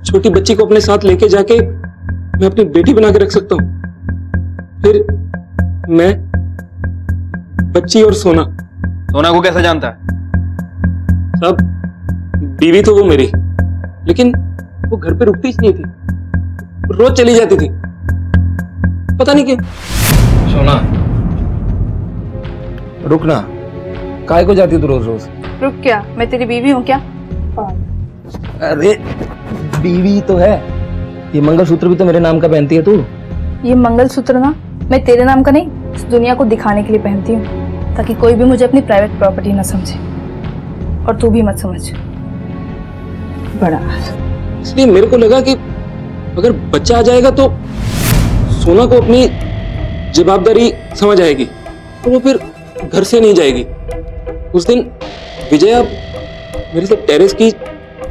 छोटी बच्ची को अपने साथ लेके जाके मैं अपनी बेटी बना के रख सकता हूँ। फिर मैं, बच्ची और सोना। सोना को कैसे जानता है? साहब, बीवी तो वो मेरी, लेकिन वो घर पे रुकती ही नहीं थी, रोज चली जाती थी, पता नहीं क्यों। सोना, रुकना। काय को जाती तू रोज रोज? रुक क्या, मैं तेरी बीवी हूँ क्या? अरे बीवी तो है, ये मंगलसूत्र भी तो मेरे नाम का पहनती है तू। ये मंगलसूत्र ना मैं तेरे नाम का नहीं, इस दुनिया को दिखाने के लिए पहनती हूँ, ताकि कोई भी मुझे अपनी प्राइवेट प्रॉपर्टी ना समझे, और तू भी मत समझ। बड़ा इसलिए मेरे को लगा कि अगर बच्चा आ जाएगा तो सोना को अपनी जवाबदारी समझ आएगी और वो फिर घर से नहीं जाएगी। उस दिन विजया मेरे से टेरेस की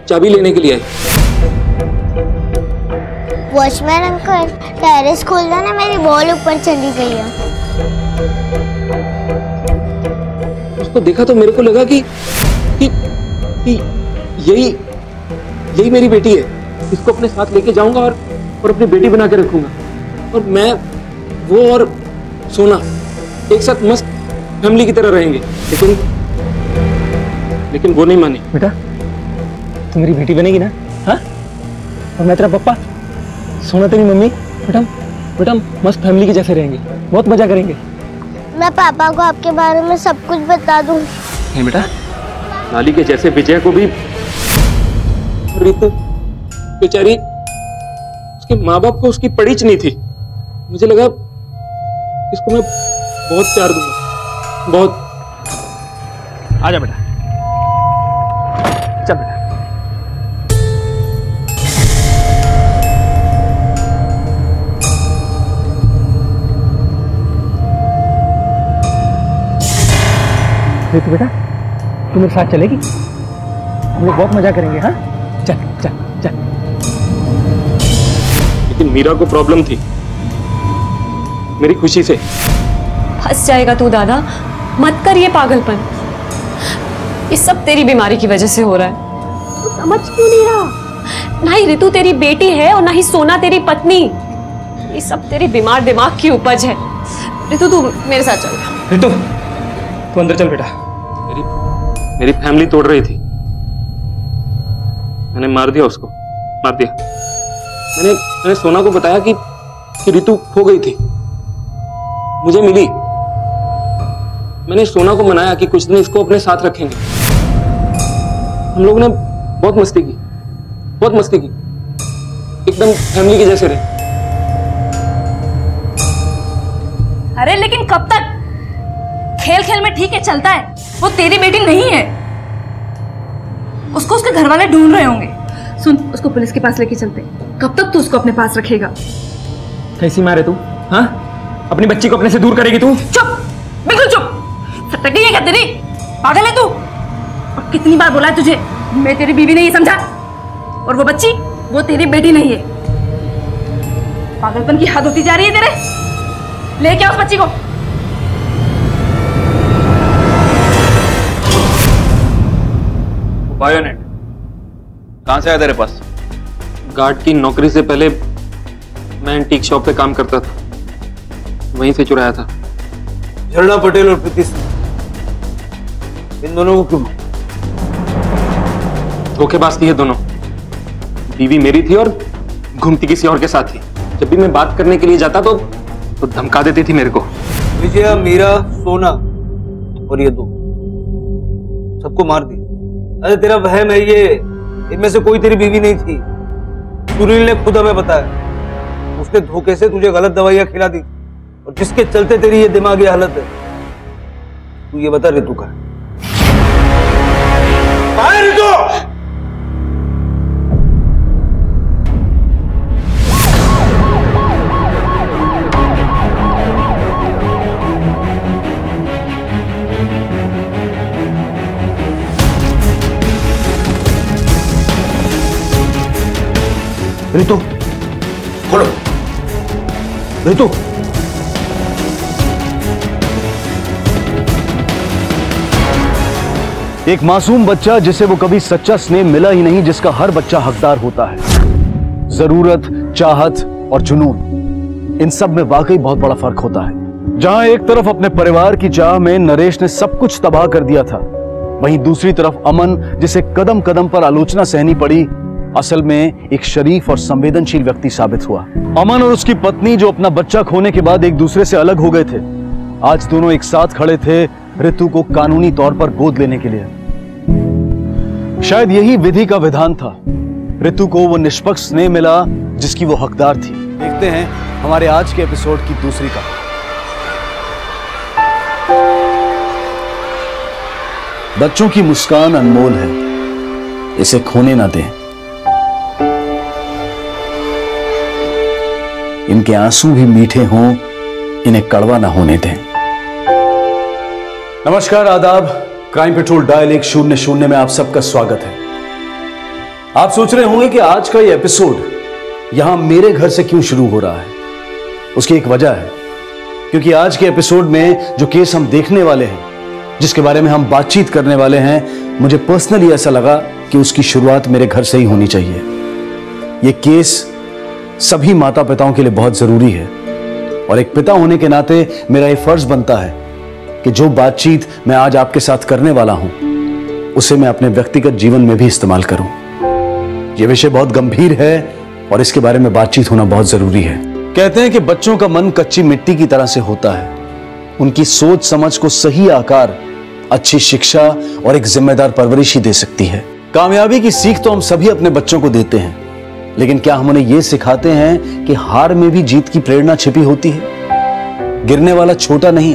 चाबी लेने के लिए आई। वॉचमैन अंकल, टेरेस खोल दो ना, मेरी बॉल ऊपर चली गई है। उसको देखा तो मेरे को लगा कि यही मेरी बेटी है। इसको अपने साथ लेके जाऊंगा और अपनी बेटी बना के रखूंगा, और मैं, वो और सोना एक साथ मस्त फैमिली की तरह रहेंगे। लेकिन वो नहीं मानी। बेटा, तू मेरी बेटी बनेगी ना? हाँ, और मैं तेरा पप्पा, सोना तेरी मम्मी। बेटा मस्त फैमिली के जैसे रहेंगे, बहुत मजा करेंगे। मैं पापा को आपके बारे में सब कुछ बता दूं। नहीं बेटा, लाली के जैसे विजय को भी, रितु बेचारी, उसके माँ बाप को उसकी पड़ीच नहीं थी। मुझे लगा इसको मैं बहुत प्यार दूंगा, बहुत। आजा बेटा, चल बेटा। रितु बेटा, तू मेरे साथ चलेगी? हम लोग बहुत मजा करेंगे। हाँ, चल चल चल। लेकिन मीरा को प्रॉब्लम थी मेरी खुशी से। फंस जाएगा तू दादा, मत कर ये पागलपन। ये सब तेरी बीमारी की वजह से हो रहा है। तू समझ क्यों नहीं रहा? ना ही रितु तेरी बेटी है और ना ही सोना तेरी पत्नी। ये सब तेरे बीमार दिमाग की उपज है। रितु तू मेरे साथ चल। रितु तू अंदर चल बेटा। मेरी फैमिली तोड़ रही थी, मैंने मार दिया उसको, मार दिया। मैंने सोना को बताया कि रितु खो गई थी, मुझे मिली। मैंने सोना को मनाया कि कुछ दिन इसको अपने साथ रखेंगे, हम लोग ने बहुत मस्ती की, बहुत मस्ती की, एकदम फैमिली के जैसे रहे। अरे लेकिन कब तक? खेल खेल में ठीक है, चलता है, वो तेरी बेटी नहीं है। उसको उसके घर वाले ढूंढ रहे होंगे। सुन, उसको पुलिस के पास लेके चलते। कब तक तू उसको अपने पास रखेगा? कैसी माँ है तू? हाँ, अपनी बच्ची को अपने से दूर करेगी तू? चुप, बिल्कुल चुप। सटक है क्या तेरी? पागल है तू? और कितनी बार बोला है तुझे, मैं तेरी बीवी नहीं समझा? और वो बच्ची, वो तेरी बेटी नहीं है। पागलपन की हद होती जा रही है तेरे। ले क्या उस बच्ची को? बायोनेट कहां से आया तेरे पास? गार्ड की नौकरी से पहले मैं एंटीक शॉप पे काम करता था, वहीं से चुराया था। झरना पटेल और प्रीति सिंह, इन दोनों को क्यों? धोखेबाज थी ये दोनों। बीवी मेरी थी और घूमती किसी और के साथ थी। जब भी मैं बात करने के लिए जाता तो धमका देती थी मेरे को। विजया, मीरा, सोना और ये दो सबको मार दिया। अरे तेरा वहम है ये, इनमें से कोई तेरी बीवी नहीं थी। सुनील ने खुद हमें बताया, उसने धोखे से तुझे गलत दवाइयां खिला दी और जिसके चलते तेरी ये दिमागी हालत है। तू ये बता, रितु का है रितु? रितु, खोलो। रितु, एक मासूम बच्चा जिसे वो कभी सच्चा स्नेह मिला ही नहीं, जिसका हर बच्चा हकदार होता है। जरूरत, चाहत और जुनून, इन सब में वाकई बहुत बड़ा फर्क होता है। जहां एक तरफ अपने परिवार की चाह में नरेश ने सब कुछ तबाह कर दिया था, वहीं दूसरी तरफ अमन, जिसे कदम कदम पर आलोचना सहनी पड़ी, असल में एक शरीफ और संवेदनशील व्यक्ति साबित हुआ। अमन और उसकी पत्नी, जो अपना बच्चा खोने के बाद एक दूसरे से अलग हो गए थे, आज दोनों एक साथ खड़े थे रितु को कानूनी तौर पर गोद लेने के लिए। शायद यही विधि का विधान था। रितु को वो निष्पक्ष स्नेह मिला जिसकी वो हकदार थी। देखते हैं हमारे आज के एपिसोड की दूसरी कहानी। बच्चों की मुस्कान अनमोल है, इसे खोने ना दें। इनके आंसू भी मीठे हों, इन्हें कड़वा ना होने दें। नमस्कार, आदाब। क्राइम पेट्रोल डायल 100 में आप सबका स्वागत है। आप सोच रहे होंगे कि आज का ये एपिसोड यहां मेरे घर से क्यों शुरू हो रहा है। उसकी एक वजह है, क्योंकि आज के एपिसोड में जो केस हम देखने वाले हैं, जिसके बारे में हम बातचीत करने वाले हैं, मुझे पर्सनली ऐसा लगा कि उसकी शुरुआत मेरे घर से ही होनी चाहिए। यह केस सभी माता पिताओं के लिए बहुत जरूरी है और एक पिता होने के नाते मेरा यह फर्ज बनता है कि जो बातचीत मैं आज आपके साथ करने वाला हूं, उसे मैं अपने व्यक्तिगत जीवन में भी इस्तेमाल करूं। यह विषय बहुत गंभीर है और इसके बारे में बातचीत होना बहुत जरूरी है। कहते हैं कि बच्चों का मन कच्ची मिट्टी की तरह से होता है। उनकी सोच समझ को सही आकार अच्छी शिक्षा और एक जिम्मेदार परवरिश ही दे सकती है। कामयाबी की सीख तो हम सभी अपने बच्चों को देते हैं, लेकिन क्या हम उन्हें यह सिखाते हैं कि हार में भी जीत की प्रेरणा छिपी होती है? गिरने वाला छोटा नहीं,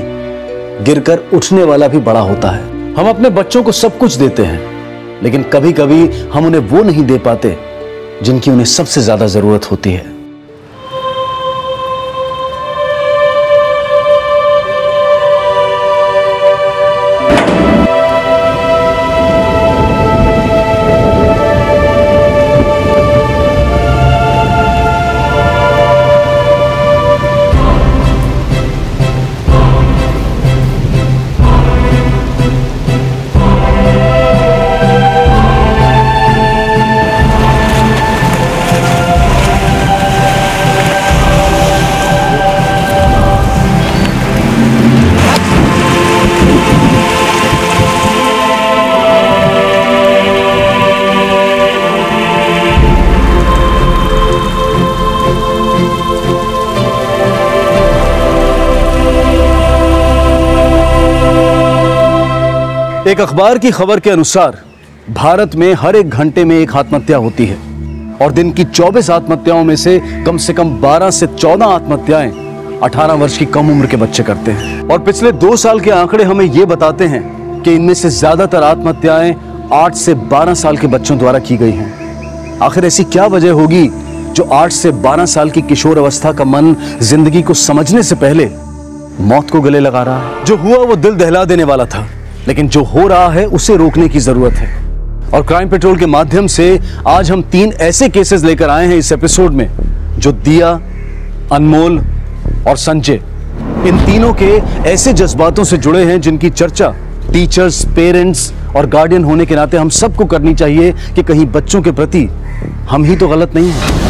गिरकर उठने वाला भी बड़ा होता है। हम अपने बच्चों को सब कुछ देते हैं, लेकिन कभी कभी हम उन्हें वो नहीं दे पाते जिनकी उन्हें सबसे ज्यादा जरूरत होती है। एक अखबार की खबर के अनुसार भारत में हर एक घंटे में एक आत्महत्या होती है और दिन की 24 आत्महत्याओं में से कम 12 से 14 आत्महत्याएं 18 वर्ष की कम उम्र के बच्चे करते हैं। और पिछले 2 साल के आंकड़े हमें यह बताते हैं कि इनमें से ज्यादातर आत्महत्याएं 8 से 12 साल के बच्चों द्वारा की गई हैं। आखिर ऐसी क्या वजह होगी जो 8 से 12 साल की किशोर अवस्था का मन जिंदगी को समझने से पहले मौत को गले लगा रहा है? जो हुआ वो दिल दहला देने वाला था, लेकिन जो हो रहा है उसे रोकने की जरूरत है। और क्राइम पेट्रोल के माध्यम से आज हम 3 ऐसे केसेस लेकर आए हैं इस एपिसोड में जो दिया, अनमोल और संजय, इन तीनों के ऐसे जज्बातों से जुड़े हैं जिनकी चर्चा टीचर्स, पेरेंट्स और गार्डियन होने के नाते हम सबको करनी चाहिए कि कहीं बच्चों के प्रति हम ही तो गलत नहीं हैं।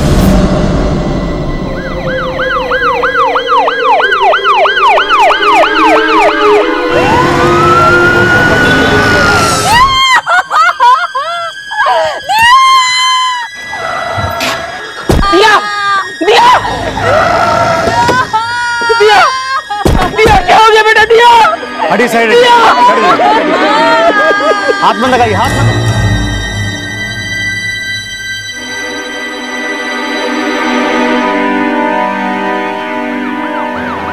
हटी साइड, हाथ मत लगाइए, हाथ मत।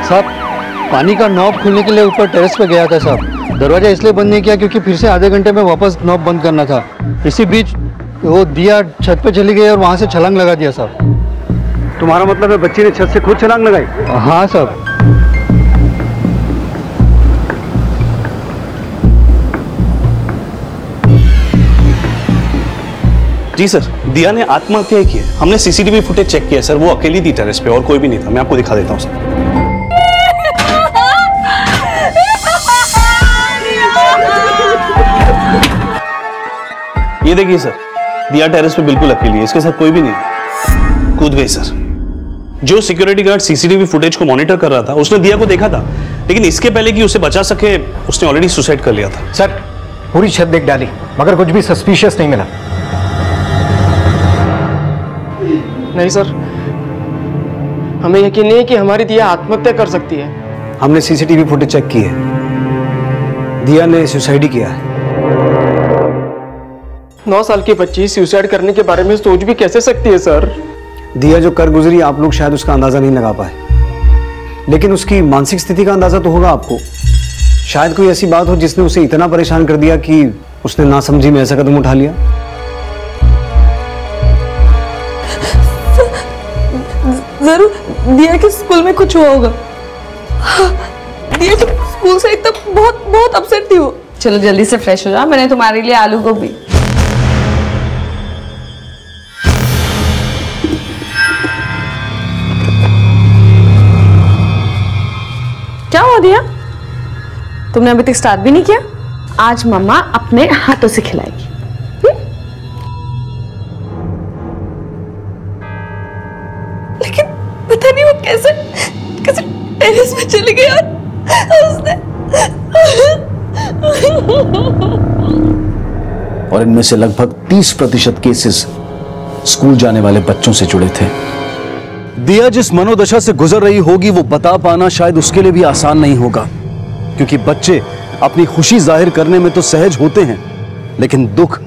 साहब, पानी का नॉब खोलने के लिए ऊपर टेरेस पे गया था साहब। दरवाजा इसलिए बंद नहीं किया क्योंकि फिर से आधे घंटे में वापस नॉब बंद करना था। इसी बीच वो दिया छत पे चली गई और वहां से छलांग लगा दिया साहब। तुम्हारा मतलब है बच्ची ने छत से खुद छलांग लगाई? हाँ साहब। जी सर, दिया ने आत्महत्या की है। हमने सीसीटीवी फुटेज चेक किया सर, वो अकेली थी टेरेस पे और कोई भी नहीं था। मैं आपको दिखा देता हूँ सर। ये देखिए सर, दिया टेरेस पे बिल्कुल अकेली है, इसके साथ कोई भी नहीं। कूद गई सर। जो सिक्योरिटी गार्ड सीसीटीवी फुटेज को मॉनिटर कर रहा था उसने दिया को देखा था, लेकिन इसके पहले कि उसे बचा सके उसने ऑलरेडी सुसाइड कर लिया था। सर, पूरी छत देख डाली मगर कुछ भी सस्पिशियस नहीं मिला। नहीं सर, हमें यकीन नहीं है कि हमारी दिया आत्महत्या कर सकती है। हमने सीसीटीवी फुटेज चेक की है, दिया ने सुसाइड ही किया है। 9 साल की बच्ची सुसाइड करने के बारे में सोच भी कैसे सकती है सर? दिया जो कर गुजरी आप लोग शायद उसका अंदाजा नहीं लगा पाए, लेकिन उसकी मानसिक स्थिति का अंदाजा तो होगा आपको। शायद कोई ऐसी बात हो जिसने उसे इतना परेशान कर दिया कि उसने नासमझी में ऐसा कदम उठा लिया। जरूर दिया के स्कूल में कुछ हुआ होगा। दिया तो स्कूल से एकदम बहुत अपसेट थी वो। चलो जल्दी से फ्रेश हो जाओ, मैंने तुम्हारे लिए आलू गोभी। क्या हुआ दिया? तुमने अभी तक स्टार्ट भी नहीं किया? आज मम्मा अपने हाथों से खिलाएगी। लेकिन पता नहीं वो कैसे टेरेस में चली गई और इनमें से लगभग 30% केसेस स्कूल जाने वाले बच्चों से जुड़े थे। दिया जिस मनोदशा से गुजर रही होगी वो बता पाना शायद उसके लिए भी आसान नहीं होगा, क्योंकि बच्चे अपनी खुशी जाहिर करने में तो सहज होते हैं, लेकिन दुख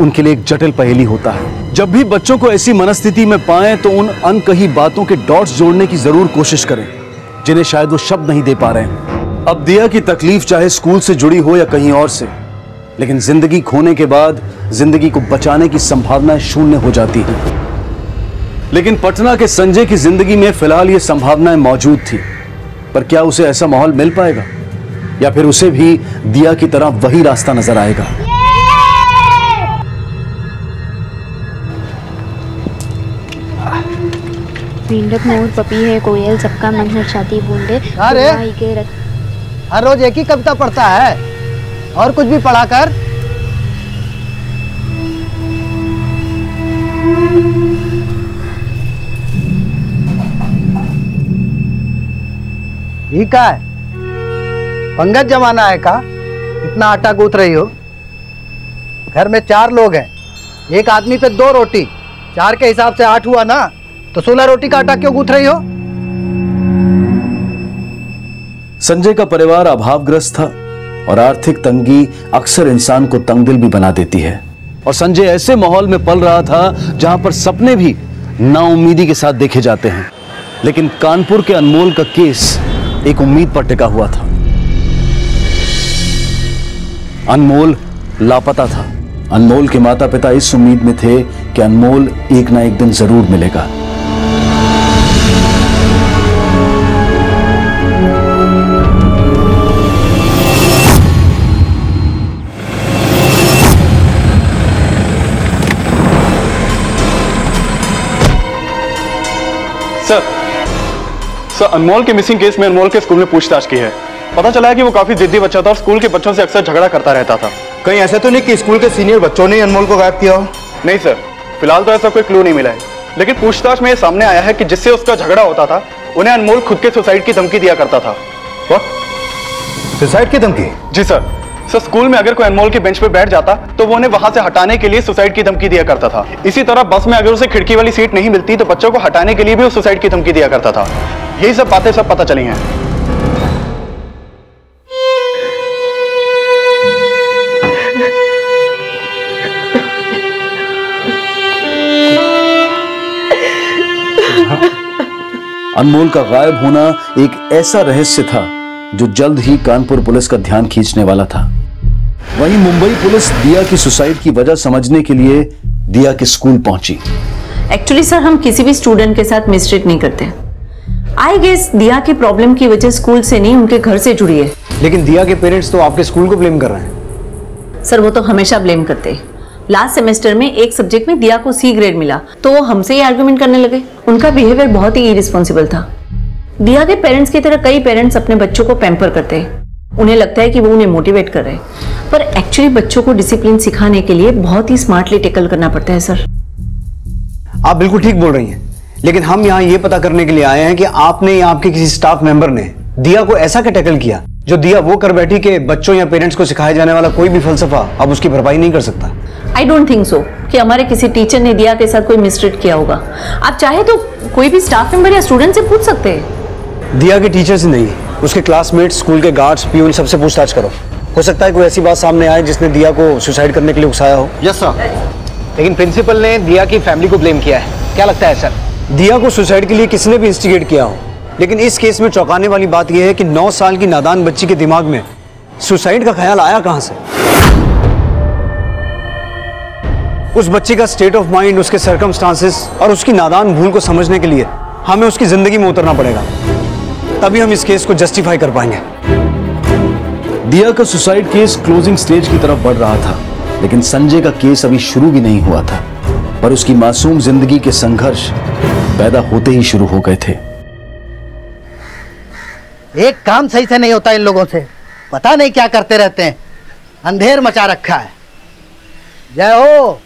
उनके लिए एक जटिल पहेली होता है। जब भी बच्चों को ऐसी मनस्थिति में पाएं तो उन अनकही बातों के डॉट्स जोड़ने की जरूर कोशिश करें जिन्हें शायद वो शब्द नहीं दे पा रहे हैं। अब दिया की तकलीफ चाहे स्कूल से जुड़ी हो या कहीं और से, लेकिन जिंदगी खोने के बाद जिंदगी को बचाने की संभावना शून्य हो जाती है। लेकिन पटना के संजय की जिंदगी में फिलहाल ये संभावनाएं मौजूद थी, पर क्या उसे ऐसा माहौल मिल पाएगा या फिर उसे भी दिया की तरह वही रास्ता नजर आएगा? मेंढक, मोर, पपी है, कोयल, सबका मन है छाती बूंदे। अरे हर रोज एक ही कविता पढ़ता है, और कुछ भी पढ़ा कर। ठीक है, पंगत जमाना है का इतना आटा गूंथ रही हो? घर में 4 लोग हैं, एक आदमी पे 2 रोटी, 4 के हिसाब से 8 हुआ ना, तो 16 रोटी का आटा क्यों गूंथ रही हो? संजय का परिवार अभावग्रस्त था और आर्थिक तंगी अक्सर इंसान को तंगदिल भी बना देती है। और संजय ऐसे माहौल में पल रहा था जहां पर सपने भी नाउम्मीदी के साथ देखे जाते हैं। लेकिन कानपुर के अनमोल का केस एक उम्मीद पर टिका हुआ था। अनमोल लापता था। अनमोल के माता पिता इस उम्मीद में थे कि अनमोल एक ना एक दिन जरूर मिलेगा। सर, अनमोल के मिसिंग केस में अनमोल के स्कूल में पूछताछ की है। पता चला है कि वो काफी जिद्दी बच्चा था और स्कूल के बच्चों से अक्सर झगड़ा करता रहता था। कहीं ऐसा तो नहीं कि स्कूल के सीनियर बच्चों ने अनमोल को गायब किया हो? नहीं सर, फिलहाल तो ऐसा कोई क्लू नहीं मिला है, लेकिन पूछताछ में ये सामने आया है कि जिससे उसका झगड़ा होता था उन्हें अनमोल खुद के सुसाइड की धमकी दिया करता था। सुसाइड की धमकी? जी सर। स्कूल में अगर कोई अनमोल की बेंच पर बैठ जाता तो वो उन्हें वहां से हटाने के लिए सुसाइड की धमकी दिया करता था। इसी तरह बस में अगर उसे खिड़की वाली सीट नहीं मिलती तो बच्चों को हटाने के लिए भी वो सुसाइड की धमकी दिया करता था। यही सब बातें सब पता चली हैं। अनमोल का गायब होना एक ऐसा रहस्य था जो जल्द ही कानपुर पुलिस का ध्यान खींचने वाला था। वहीं मुंबई पुलिस दिया की सुसाइड की वजह समझने के लिए दिया के स्कूल पहुंची। एक्चुअली सर, हम किसी भी स्टूडेंट के साथ मिस्ट्रीट नहीं करते। आई गेस दिया की प्रॉब्लम की वजह स्कूल से नहीं उनके घर से जुड़ी है। लेकिन दिया के पेरेंट्स तो आपके स्कूल को ब्लेम कर रहे हैं। सर, वो तो हमेशा ब्लेम करते हैं। लास्ट सेमेस्टर में एक सब्जेक्ट में दिया को C ग्रेड मिला तो वो हमसे ही आर्गुमेंट करने लगे। उनका बिहेवियर बहुत ही इरिस्पॉन्सिबल था। दिया के पेरेंट्स की तरह कई पेरेंट्स अपने बच्चों को पैम्पर करते हैं। उन्हें लगता है कि वो उन्हें मोटिवेट कर रहे हैं, पर एक्चुअली बच्चों को डिसिप्लिन सिखाने के लिए बहुत ही स्मार्टली टैकल करना पड़ता है। सर, आप बिल्कुल ठीक बोल रही हैं, लेकिन हम यहाँ ये पता करने के लिए आए हैं कि आपने या आपके किसी स्टाफ मेंबर ने दिया को ऐसा क्या टैकल किया जो दिया वो कर बैठी कि बच्चों या पेरेंट्स को सिखाया जाने वाला कोई भी फलसफा अब उसकी भरपाई नहीं कर सकता। आई डोंट थिंक सो कि हमारे किसी टीचर ने दिया के साथ कोई मिसट्रीट किया होगा। आप चाहे तो कोई भी स्टाफ मेंबर या स्टूडेंट से पूछ सकते हैं। दिया के टीचर से नहीं, उसके क्लासमेट, स्कूल के गार्ड्स, प्यून, सबसे पूछताछ करो। हो सकता है कोई ऐसी बात सामने आए जिसने दिया को सुसाइड करने के लिए उकसाया हो। यस सर, लेकिन प्रिंसिपल ने दिया की फैमिली को ब्लेम किया है। क्या लगता है सर? दिया को सुसाइड के लिए किसी ने भी इंस्टिगेट किया हो, लेकिन इस केस में चौंकाने वाली बात यह है कि 9 साल की नादान बच्ची के दिमाग में सुसाइड का ख्याल आया कहां से? उस बच्ची का स्टेट ऑफ माइंड, उसके सर्कमस्टांसेस और उसकी नादान भूल को समझने के लिए हमें उसकी जिंदगी में उतरना पड़ेगा, तभी हम इस केस को जस्टिफाई कर पाएंगे। दिया का सुसाइड केस क्लोजिंग स्टेज की तरफ बढ़ रहा था, लेकिन संजय का केस अभी शुरू भी नहीं हुआ था, पर उसकी मासूम जिंदगी के संघर्ष पैदा होते ही शुरू हो गए थे। एक काम सही से नहीं होता इन लोगों से, पता नहीं क्या करते रहते हैं। अंधेर मचा रखा है। जय हो,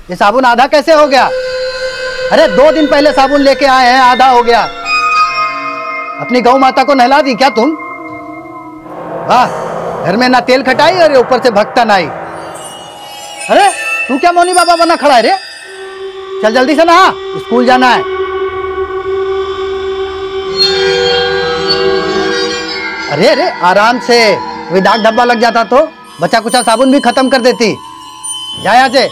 ये साबुन आधा कैसे हो गया? अरे 2 दिन पहले साबुन लेके आए हैं, आधा हो गया। अपनी गौ माता को नहला दी क्या तुम? वाह, घर में ना तेल खटाई और ऊपर से भक्ता नाई। अरे तू क्या मौनी बाबा बना खड़ा है रे? चल जल्दी से नहा, स्कूल जाना है। अरे अरे आराम से, कोई दाग धब्बा लग जाता तो बचा कुचा साबुन भी खत्म कर देती। जा यहाँ से।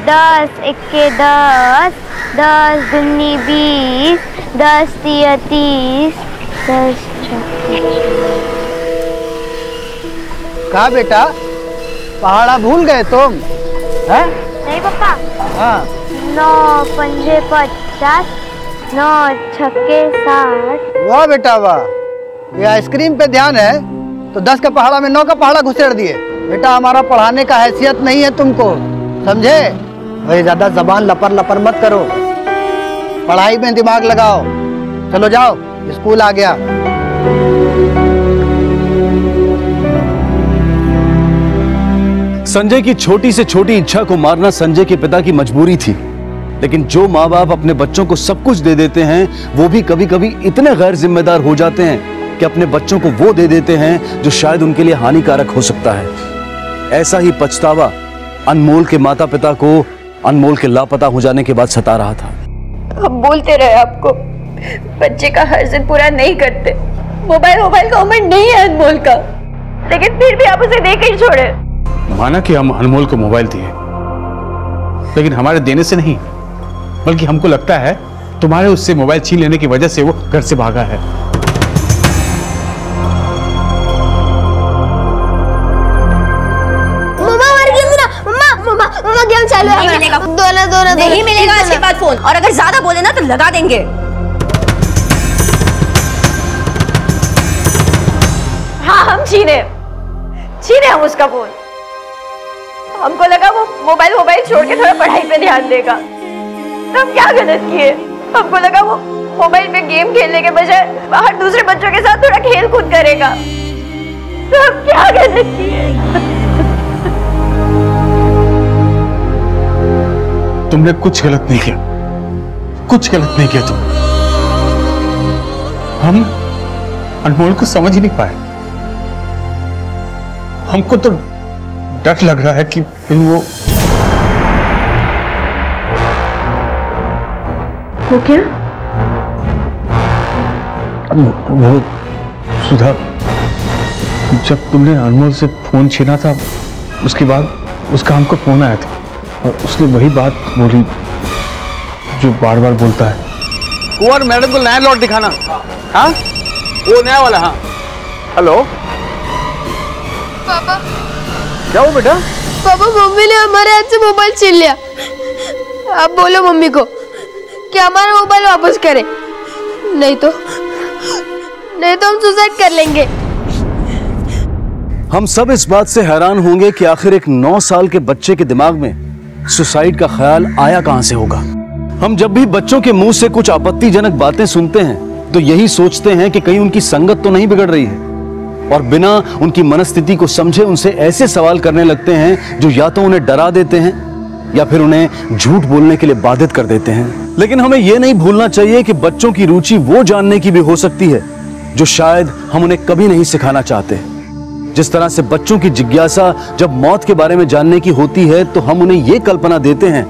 दस इक्के 10, 10 दूनी 20, 10 तिया 30, 10 कहा बेटा, पहाड़ा भूल गए तुम? हैं? नहीं पापा। हाँ। 9 पंजे 50, 9 छक्के 60। वाह बेटा वाह, ये आइसक्रीम पे ध्यान है तो 10 का पहाड़ा में 9 का पहाड़ा घुसेड़ दिए। बेटा हमारा पढ़ाने का हैसियत नहीं है तुमको, समझे? वही ज्यादा जबान लपर लपर मत करो, पढ़ाई में दिमाग लगाओ। चलो जाओ, स्कूल आ गया। संजय की छोटी से छोटी इच्छा को मारना संजय के पिता की मजबूरी थी, लेकिन जो माँ बाप अपने बच्चों को सब कुछ दे देते हैं वो भी कभी कभी इतने गैर जिम्मेदार हो जाते हैं कि अपने बच्चों को वो दे देते हैं जो शायद उनके लिए हानिकारक हो सकता है। ऐसा ही पछतावा अनमोल के माता पिता को अनमोल के लापता हो जाने के बाद सता रहा था। हम बोलते रहे आपको बच्चे का हर जिद पूरा नहीं करते। मोबाइल का उम्र नहीं है अनमोल का, लेकिन फिर भी आप उसे दे के ही छोड़े। माना कि हम अनमोल को मोबाइल दिए, लेकिन हमारे देने से नहीं, बल्कि हमको लगता है तुम्हारे उससे मोबाइल छीन लेने की वजह से वो घर से भागा है। गेम चालू है। नहीं मिलेगा, दोनों नहीं मिलेगा आज के बाद फोन, और अगर ज्यादा बोले ना तो लगा देंगे। हाँ, हम छीने हम उसका फोन। हमको लगा वो मोबाइल छोड़ के थोड़ा पढ़ाई पे ध्यान देगा, तो हम क्या गलत किए? हमको लगा वो मोबाइल पे गेम खेलने के बजाय बाहर दूसरे बच्चों के साथ थोड़ा खेल कूद करेगा, तो हम क्या गलत किए? तुमने कुछ गलत नहीं किया, कुछ गलत नहीं किया तुमने। हम अनमोल को समझ ही नहीं पाए। हमको तो डर लग रहा है कि फिर वो क्या? वो सुधा, जब तुमने अनमोल से फोन छीना था, उसके बाद उसका हमको फोन आया था और उसने वही बात बोली जो बार बार बोलता है। कुंवर, मैडम को नया लॉट दिखाना। हाँ, वो नया वाला। हाँ, हेलो पापा। क्या हो बेटा? पापा, मम्मी ने हमारे हाथ से मोबाइल छीन लिया। आप बोलो मम्मी को कि हमारा मोबाइल वापस करे, नहीं तो हम सुसाइड कर लेंगे। हम सब इस बात से हैरान होंगे कि आखिर एक 9 साल के बच्चे के दिमाग में सुसाइड का ख्याल आया कहां से होगा। हम जब भी बच्चों के मुंह से कुछ आपत्तिजनक बातें सुनते हैं तो यही सोचते हैं कि कहीं उनकी संगत तो नहीं बिगड़ रही है, और बिना उनकी मनस्थिति को समझे उनसे ऐसे सवाल करने लगते हैं जो या तो उन्हें डरा देते हैं या फिर उन्हें झूठ बोलने के लिए बाधित कर देते हैं। लेकिन हमें यह नहीं भूलना चाहिए कि बच्चों की रुचि वो जानने की भी हो सकती है जो शायद हम उन्हें कभी नहीं सिखाना चाहते। जिस तरह से बच्चों की जिज्ञासा जब मौत के बारे में जानने की होती है तो हम उन्हें यह कल्पना देते हैं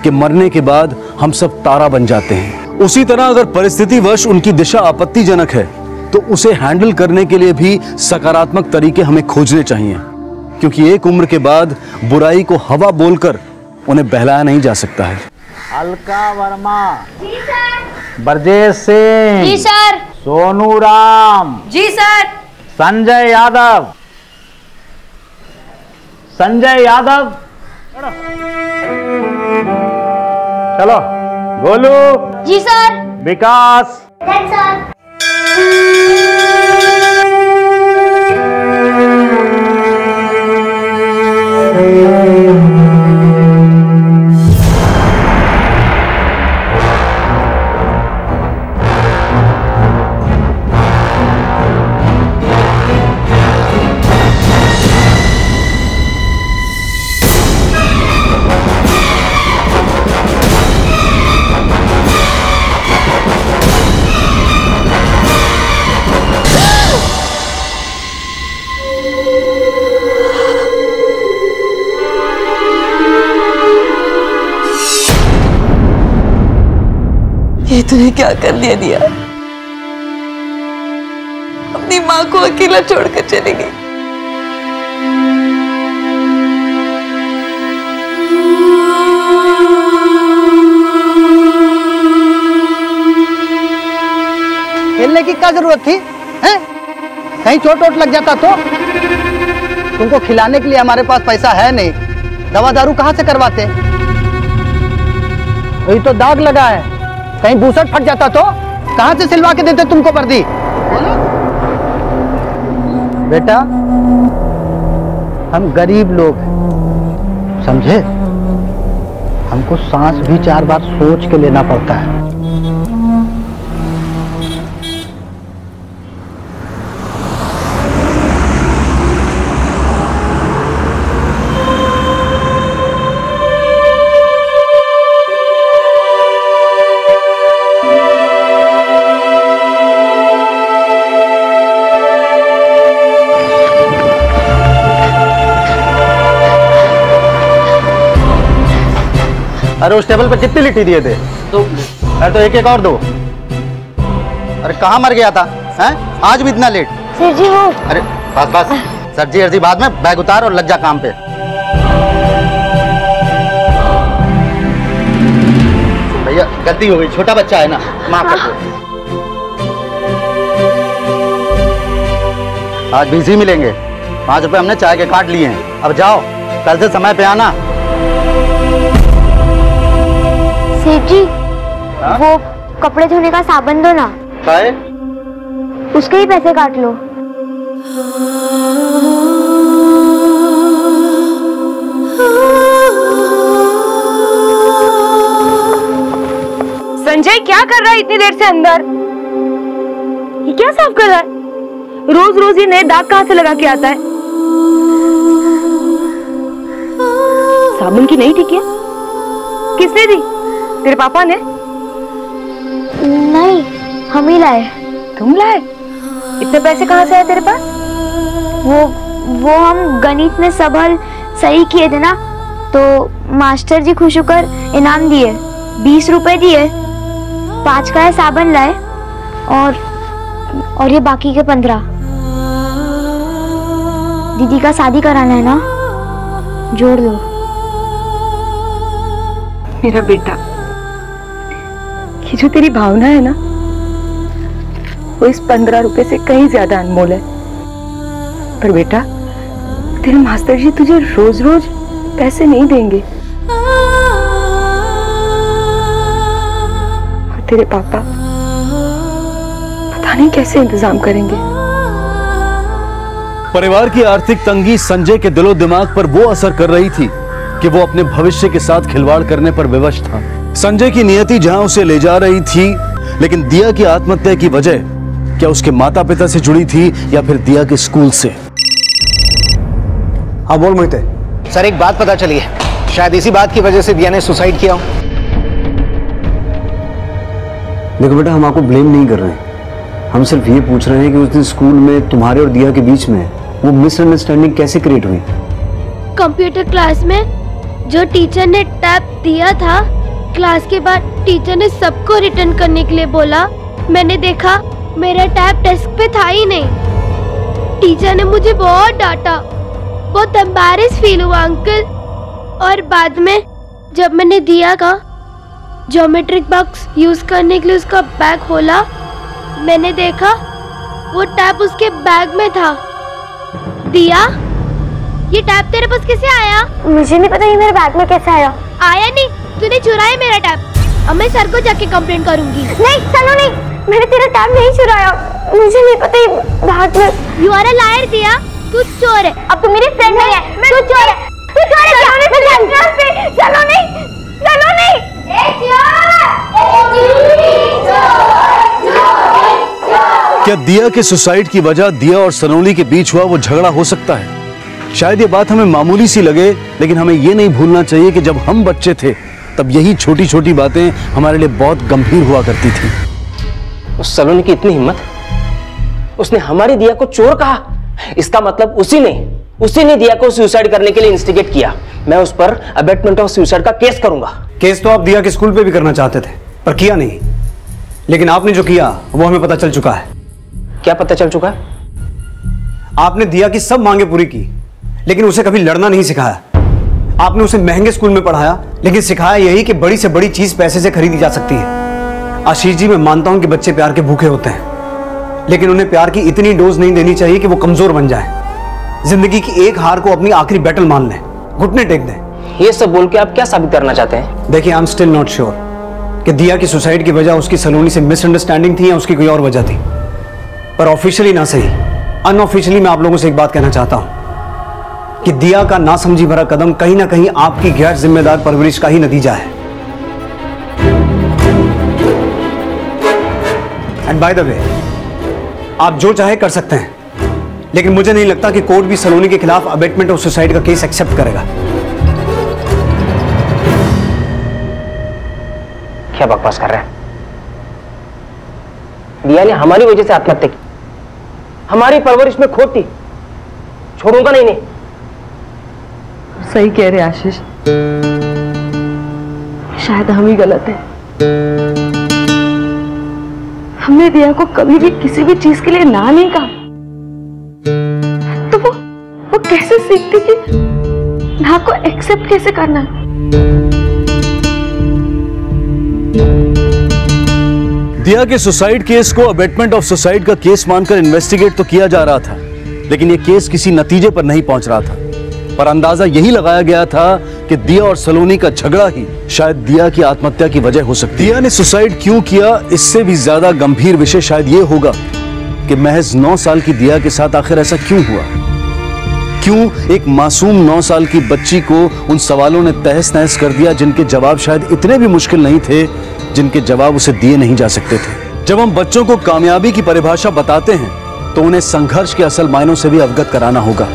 कि मरने के बाद हम सब तारा बन जाते हैं, उसी तरह अगर परिस्थितिवश उनकी दिशा आपत्तिजनक है तो उसे हैंडल करने के लिए भी सकारात्मक तरीके हमें खोजने चाहिए, क्योंकि एक उम्र के बाद बुराई को हवा बोलकर उन्हें बहलाया नहीं जा सकता है। अलका वर्मा। जी सर। ब्रजेश सिंह। जी सर। सोनू राम। जी सर। संजय यादव। संजय यादव। चलो। गोलू। जी सर। विकास। सर। ये तूने क्या कर दिया? अपनी माँ को अकेला छोड़कर चली गई। खेलने की क्या जरूरत थी? हैं? कहीं चोट वोट लग जाता तो? तुमको खिलाने के लिए हमारे पास पैसा है नहीं, दवा दारू कहाँ से करवाते? वही तो दाग लगा है, कहीं बूसट फट जाता तो कहां से सिलवा के देते तुमको वर्दी? बेटा, हम गरीब लोग हैं, समझे? हमको सांस भी 4 बार सोच के लेना पड़ता है। अरे उस टेबल पे कितनी लिट्टी दिए थे? 2 प्लेट। अरे तो एक और दो। अरे कहाँ मर गया था? हैं? आज भी इतना लेट? सर जी वो। अरे बस बस, सब्जी अर्जी बाद में, बैग उतार और लग जा काम पे। भैया गलती हो गई, छोटा बच्चा है ना, माफ कर दो। आज बिजी मिलेंगे, 5 रुपए हमने चाय के काट लिए हैं। अब जाओ, कल से समय पे आना। सेठ जी, वो कपड़े धोने का साबुन दो ना। काहे? उसके ही पैसे काट लो। संजय क्या कर रहा है इतनी देर से अंदर? ये क्या साफ कर रहा है? रोज रोज ये नए दाग कहाँ से लगा के आता है? साबुन की नई टिकिया किसने दी? तेरे पापा ने? नहीं, हम ही लाए। तुम लाए? इतने पैसे कहाँ से आए तेरे पास? वो हम गणित में सब हल सही किए थे ना, तो मास्टर जी खुश होकर इनाम दिए, 20 रुपए दिए, 5 का साबुन लाए और ये बाकी के 15। दीदी का शादी कराना है ना, जोड़ दो। मेरा बेटा, ये जो तेरी भावना है ना, वो इस 15 रुपए से कहीं ज्यादा अनमोल है। पर बेटा, तेरे मास्टर जी तुझे रोज रोज पैसे नहीं देंगे, और तेरे पापा पता नहीं कैसे इंतजाम करेंगे। परिवार की आर्थिक तंगी संजय के दिलो दिमाग पर वो असर कर रही थी कि वो अपने भविष्य के साथ खिलवाड़ करने पर विवश था। संजय की नियति जहां उसे ले जा रही थी, लेकिन दिया की आत्महत्या की वजह क्या उसके माता पिता से जुड़ी थी या फिर दिया के स्कूल से? हाँ बोल मोहिते। सर एक बात पता चली है, शायद इसी बात की वजह से दिया ने सुसाइड किया हो। देखो बेटा, हम आपको ब्लेम नहीं कर रहे हैं, हम सिर्फ ये पूछ रहे हैं कि उस दिन स्कूल में तुम्हारे और दिया के बीच में वो मिसअंडरस्टैंडिंग कैसे क्रिएट हुई? कंप्यूटर क्लास में जो टीचर ने टैब दिया था, क्लास के बाद टीचर ने सबको रिटर्न करने के लिए बोला। मैंने देखा मेरा टैब डेस्क पे था ही नहीं। टीचर ने मुझे बहुत डांटा, बहुत एम्बैरेस फील हुआ अंकल। और बाद में जब मैंने दिया का ज्योमेट्रिक बॉक्स यूज करने के लिए उसका बैग खोला, मैंने देखा वो टैब उसके बैग में था। दिया, ये टैब तेरे पास कैसे आया? मुझे नहीं पता ये मेरे बैग में कैसे आया। आया नहीं, तूने चुराया मेरा टैब। अब मैं सर को जाके कंप्लेंट करूंगी। नहीं चलो नहीं, मैंने तेरा टैब नहीं चुराया, मुझे नहीं पता ये बैग में। यू आर अ लायर दिया, तू चोर है। अब तू मेरी फ्रेंड नहीं है, तू चोर है। तू चोर है। चलो नहीं, चलो नहीं। क्या दिया के सुसाइड की वजह दिया और सनोली के बीच हुआ वो झगड़ा हो सकता है? शायद ये बात हमें मामूली सी लगे, लेकिन हमें ये नहीं भूलना चाहिए कि जब हम बच्चे थे तब यही छोटी छोटी बातें हमारे लिए बहुत गंभीर हुआ करती थी। उस सलोनी की इतनी हिम्मत, उसने हमारी दिया को चोर कहा। इसका मतलब उसी ने दिया को सुसाइड करने के लिए इंस्टिगेट किया। मैं उस पर अबेटमेंट ऑफ सुसाइड का केस करूंगा। केस तो आप दिया के स्कूल पे भी करना चाहते थे, पर किया नहीं। लेकिन आपने जो किया वो हमें पता चल चुका है। क्या पता चल चुका है? आपने दिया की सब मांगे पूरी की, लेकिन उसे कभी लड़ना नहीं सिखाया। आपने उसे महंगे स्कूल में पढ़ाया, लेकिन सिखाया यही कि बड़ी से बड़ी चीज पैसे से खरीदी जा सकती है। आशीष जी, मैं मानता हूं कि बच्चे प्यार के भूखे होते हैं, लेकिन उन्हें प्यार की इतनी डोज नहीं देनी चाहिए कि वो कमजोर बन जाए, जिंदगी की एक हार को अपनी आखिरी बैटल मान लें, घुटने टेक दें। ये सब बोल के आप क्या साबित करना चाहते हैं? देखिए, I am still not sure कि दिया की सुसाइड की वजह उसकी सलोनी से मिसअंडरस्टैंडिंग थी या उसकी कोई और वजह थी। पर ऑफिशियली ना सही, अनऑफिशियली मैं आप लोगों से एक बात कहना चाहता हूं कि दिया का नासमझी भरा कदम कहीं ना कहीं आपकी गैर जिम्मेदार परवरिश का ही नतीजा है। एंड बाय द वे, आप जो चाहे कर सकते हैं, लेकिन मुझे नहीं लगता कि कोर्ट भी सलोनी के खिलाफ अबेटमेंट ऑफ सुसाइड का केस एक्सेप्ट करेगा। क्या बकवास कर रहे हैं? दिया ने हमारी वजह से आत्महत्या की, हमारी परवरिश में खोट थी, छोड़ूंगा नहीं। सही कह रहे आशीष, शायद हम ही गलत हैं। हमने दिया को कभी भी किसी भी चीज के लिए ना नहीं कहा, तो वो कैसे सीखती कि ना को एक्सेप्ट कैसे करना है? दिया के सुसाइड केस को अबेटमेंट ऑफ सुसाइड का केस मानकर इन्वेस्टिगेट तो किया जा रहा था, लेकिन यह केस किसी नतीजे पर नहीं पहुंच रहा था। पर अंदाजा यही लगाया गया था कि दिया और सलोनी का झगड़ा ही शायद दिया की आत्महत्या की वजह हो सकती है। दिया ने सुसाइड क्यों किया, इससे भी ज्यादा गंभीर विषय शायद यह होगा कि महज 9 साल की दिया के साथ आखिर ऐसा क्यों हुआ। क्यों एक मासूम 9 साल की बच्ची को उन सवालों ने तहस नहस कर दिया जिनके जवाब शायद इतने भी मुश्किल नहीं थे, जिनके जवाब उसे दिए नहीं जा सकते थे। जब हम बच्चों को कामयाबी की परिभाषा बताते हैं तो उन्हें संघर्ष के असल मायनों से भी अवगत कराना होगा।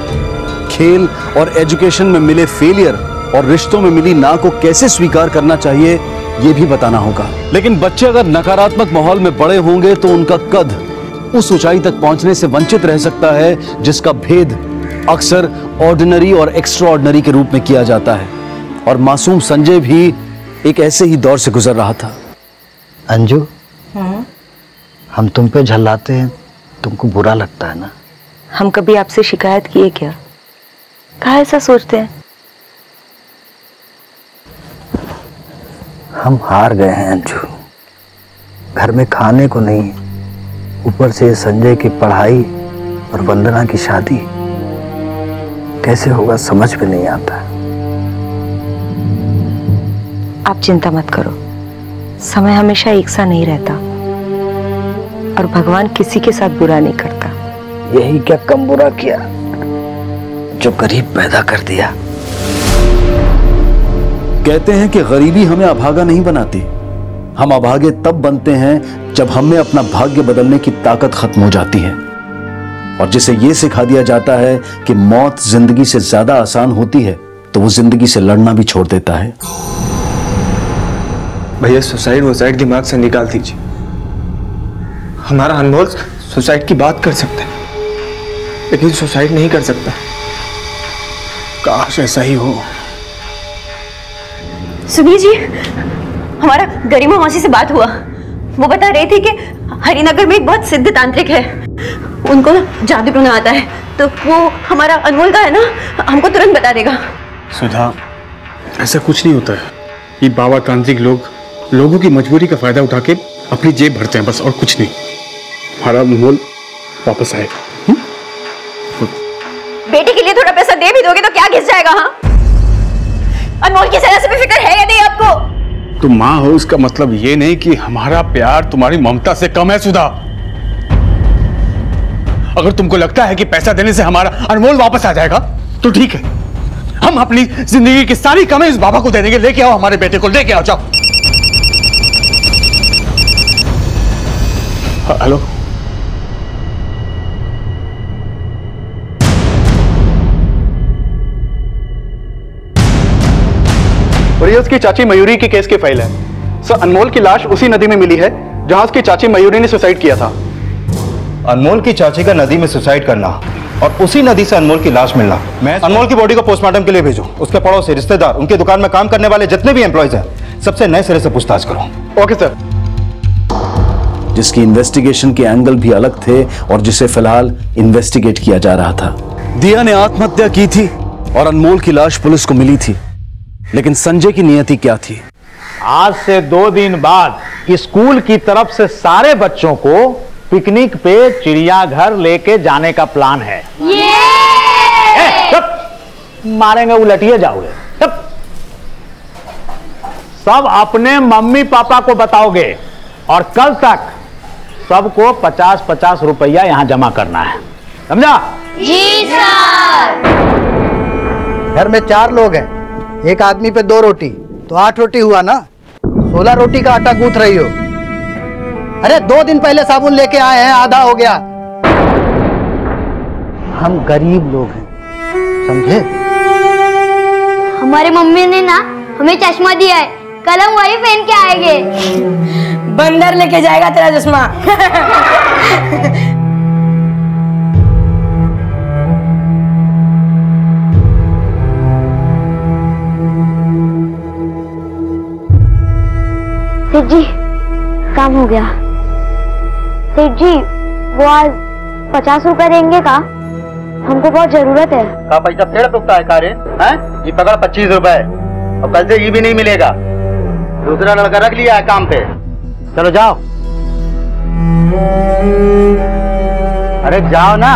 खेल और एजुकेशन में मिले फेलियर और रिश्तों में मिली ना को कैसे स्वीकार करना चाहिए, यह भी बताना होगा। लेकिन बच्चे अगर नकारात्मक माहौल में बड़े होंगे तो उनका कद उस ऊंचाई तक पहुंचने से वंचित रह सकता है जिसका भेद अक्सर ऑर्डिनरी और एक्स्ट्रा ऑर्डिनरी के रूप में किया जाता है। और मासूम संजय भी एक ऐसे ही दौर से गुजर रहा था। अंजू, हम तुम पे झल्लाते हैं, तुमको बुरा लगता है ना? हम कभी आपसे शिकायत किए क्या? कहाँ ऐसा सोचते हैं? हम हार गए हैं अंजू। घर में खाने को नहीं, ऊपर से संजय की पढ़ाई और वंदना की शादी कैसे होगा समझ में नहीं आता। आप चिंता मत करो, समय हमेशा एक सा नहीं रहता और भगवान किसी के साथ बुरा नहीं करता। यही क्या कम बुरा किया जो गरीब पैदा कर दिया। कहते हैं कि गरीबी हमें अभागा नहीं बनाती, हम अभागे तब बनते हैं जब हमें अपना भाग्य बदलने की ताकत खत्म हो जाती है। और जिसे यह सिखा दिया जाता है कि मौत जिंदगी से ज्यादा आसान होती है तो वो जिंदगी से लड़ना भी छोड़ देता है। भैया सुसाइड दिमाग से निकाल दीजिए। हमारा अनमोल सुसाइड की बात कर सकता है लेकिन सुसाइड नहीं कर सकता। काश ऐसा ही हो। सुबीर जी, हमारा गरिमा मौसी से बात हुआ। वो बता रही थी कि हरिनगर में एक बहुत सिद्ध तांत्रिक है, उनको जादू टोना आता है, तो वो हमारा अनमोल का है ना, हमको तुरंत बता देगा। सुधा, ऐसा कुछ नहीं होता है। ये बाबा तांत्रिक लोग लोगों की मजबूरी का फायदा उठा के अपनी जेब भरते हैं, बस और कुछ नहीं। हमारा अनमोल वापस आएगा। बेटे के लिए थोड़ा पैसा दे भी दोगे तो क्या घिस जाएगा? हाँ, अनमोल की सेहत से भी फिक्र है या नहीं आपको? तुम माँ हो, इसका मतलब ये नहीं कि हमारा प्यार तुम्हारी ममता से कम है सुधा। अगर तुमको लगता है कि पैसा देने से हमारा अनमोल वापस आ जाएगा तो ठीक है, हम अपनी जिंदगी की सारी कमी इस बाबा को दे देंगे। लेके आओ हमारे बेटे को, लेके आओ, जाओ। हेलो, और ये उसकी चाची मयूरी की केस की फाइल है। सर, अनमोल की लाश उसी नदी में मिली है जहां उसकी चाची मयूरी ने सुसाइड किया था। अनमोल की चाची का नदी में सुसाइड करना और उसी नदी से अनमोल की लाश मिलना। मैं अनमोल की बॉडी को पोस्टमार्टम के लिए भेजो। उसके पड़ोसी, रिश्तेदार, उनकी दुकान में काम करने वाले जितने भी एम्प्लॉयज हैं, सबसे नए सिरे से पूछताछ करो। Okay sir. जिसकी इन्वेस्टिगेशन के एंगल भी अलग थे और जिसे फिलहाल इन्वेस्टिगेट किया जा रहा था। दिया ने आत्महत्या की थी और अनमोल की लाश पुलिस को मिली थी, लेकिन संजय की नियति क्या थी? आज से 2 दिन बाद स्कूल की तरफ से सारे बच्चों को पिकनिक पे चिड़ियाघर लेके जाने का प्लान है। मारेंगे उलटिए जाओगे। सब अपने मम्मी पापा को बताओगे और कल तक सबको 50-50 रुपया यहां जमा करना है, समझा? जी सर। घर में 4 लोग हैं, एक आदमी पे 2 रोटी, तो 8 रोटी हुआ ना। 16 रोटी का आटा गूंथ रही हो। अरे 2 दिन पहले साबुन लेके आए हैं, आधा हो गया। हम गरीब लोग हैं, समझे? हमारे मम्मी ने ना हमें चश्मा दिया है, कल हम वही पहन के आएंगे। बंदर लेके जाएगा तेरा चश्मा। जी, काम हो गया। सेठ जी, वो आज 50 रुपए देंगे का? हमको बहुत जरूरत है। का पैसा पेड़ टूटता है कारे? हैं? ये पकड़ 25 रुपए और कल से ये भी नहीं मिलेगा। दूसरा लड़का रख लिया है काम पे। चलो जाओ। अरे जाओ ना।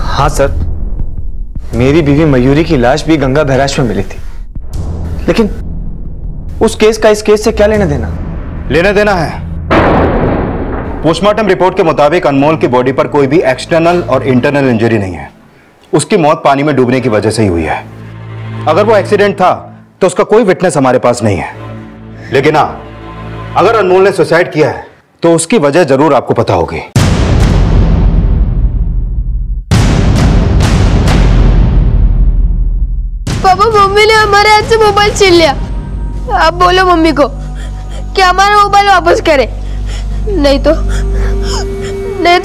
हाँ सर, मेरी बीवी मयूरी की लाश भी गंगा बैराज में मिली थी, लेकिन उस केस का इस केस से क्या लेना देना? लेना देना है। पोस्टमार्टम रिपोर्ट के मुताबिक अनमोल की बॉडी पर कोई भी एक्सटर्नल और इंटरनल इंजरी नहीं है। उसकी मौत पानी में डूबने की वजह से ही हुई है। अगर वो एक्सीडेंट था तो उसका कोई विटनेस हमारे पास नहीं है, लेकिन हाँ, अगर अनमोल ने सुसाइड किया है तो उसकी वजह जरूर आपको पता होगी। पापा, मम्मी ने हमारे हाथ से मोबाइल छीन लिया। आप बोलो मम्मी को कि हमारा मोबाइल वापस करे, नहीं तो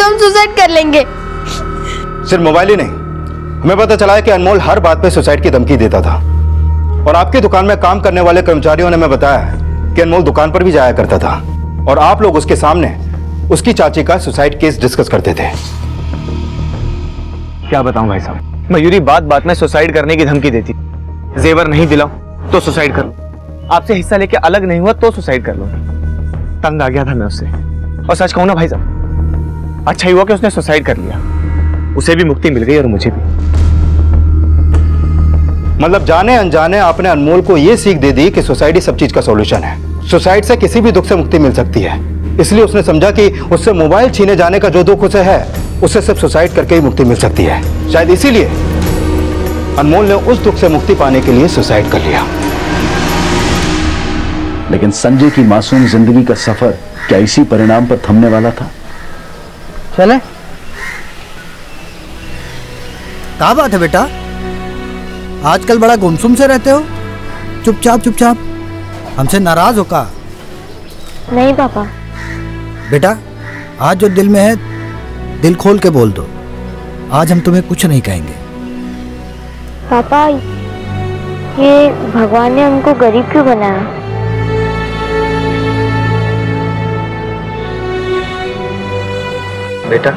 हम सुसाइड कर लेंगे। सिर्फ मोबाइल ही नहीं, हमें पता चला है कि अनमोल हर बात पे सुसाइड की धमकी देता था, और आपकी दुकान में काम करने वाले कर्मचारियों ने हमें बताया है कि अनमोल दुकान पर भी जाया करता था और आप लोग उसके सामने उसकी चाची का सुसाइड केस डिस्कस करते थे। क्या बताऊं भाई साहब, मयूरी बात बात में सुसाइड करने की धमकी देती। जेवर नहीं दिलाऊं तो सुसाइड कर लूं, आपसे हिस्सा लेके अलग नहीं हुआ तो सुसाइड कर लूं। तंग आ गया था मैं उससे, और सच कहूं ना भाई साहब, अच्छा ही हुआ कि उसने सुसाइड कर लिया। उसे भी मुक्ति मिल गई और मुझे भी। मतलब जाने अनजाने आपने अनमोल को यह सीख दे दी कि सुसाइड ही सब चीज का सॉल्यूशन है। सुसाइड से किसी भी दुख से मुक्ति मिल सकती है, इसलिए उसने समझा कि उससे मोबाइल छीने जाने का जो दुख उसे है, उससे सिर्फ सुसाइड करके ही मुक्ति मिल सकती है। शायद इसीलिए अनमोल ने उस दुख से मुक्ति पाने के लिए सुसाइड कर लिया। लेकिन संजय की मासूम जिंदगी का सफर क्या इसी परिणाम पर थमने वाला था? चले, क्या बात है बेटा, आजकल बड़ा गुमसुम से रहते हो, चुपचाप चुपचाप, हमसे नाराज हो का? नहीं पापा। बेटा, आज जो दिल में है दिल खोल के बोल दो, आज हम तुम्हें कुछ नहीं कहेंगे। पापा, ये भगवान ने हमको गरीब क्यों बनाया? बेटा,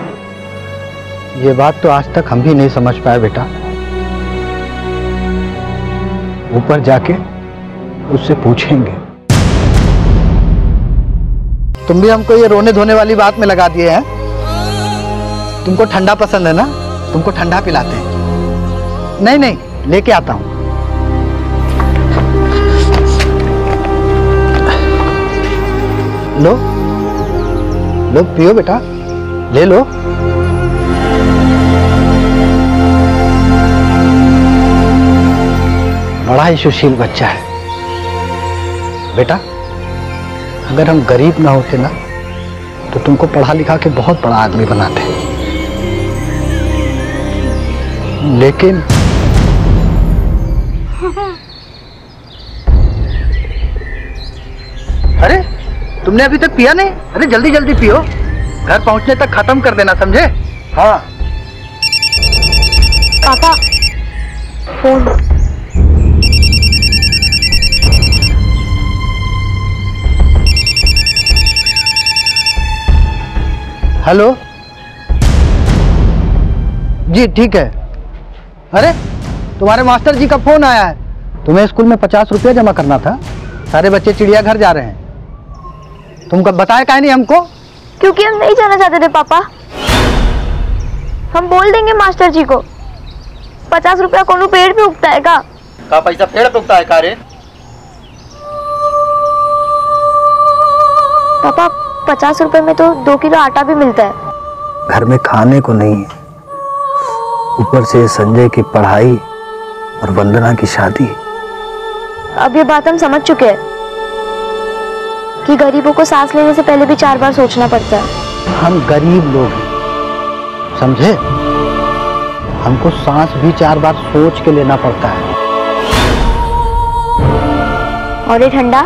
ये बात तो आज तक हम भी नहीं समझ पाए बेटा। ऊपर जाके उससे पूछेंगे। तुम भी हमको ये रोने धोने वाली बात में लगा दिए हैं। तुमको ठंडा पसंद है ना, तुमको ठंडा पिलाते हैं। नहीं नहीं, लेके आता हूं। लो लो, पियो बेटा, ले लो। बड़ा ही सुशील बच्चा है बेटा। अगर हम गरीब ना होते ना तो तुमको पढ़ा लिखा के बहुत बड़ा आदमी बनाते, लेकिन अरे तुमने अभी तक पिया नहीं? अरे जल्दी जल्दी पियो, घर पहुंचने तक खत्म कर देना, समझे? हाँ। पापा, फोन। हेलो जी, ठीक है। अरे तुम्हारे मास्टर जी का फोन आया है, तुम्हें स्कूल में 50 रुपया जमा करना था। सारे बच्चे चिड़ियाघर जा रहे हैं। तुम कब बताया काहे नहीं हमको? क्योंकि हम नहीं जाना चाहते थे पापा। हम बोल देंगे मास्टर जी को। 50 रुपया कोनो पेड़ पे उगता है का पैसा पेड़ पे उगता है का रे? पापा, 50 रुपए में तो 2 किलो आटा भी मिलता है। घर में खाने को नहीं है, ऊपर से संजय की पढ़ाई और वंदना की शादी। अब ये बात हम समझ चुके हैं कि गरीबों को सांस लेने से पहले भी 4 बार सोचना पड़ता है। हम गरीब लोग हैं, समझे? हमको सांस भी 4 बार सोच के लेना पड़ता है। और ये ठंडा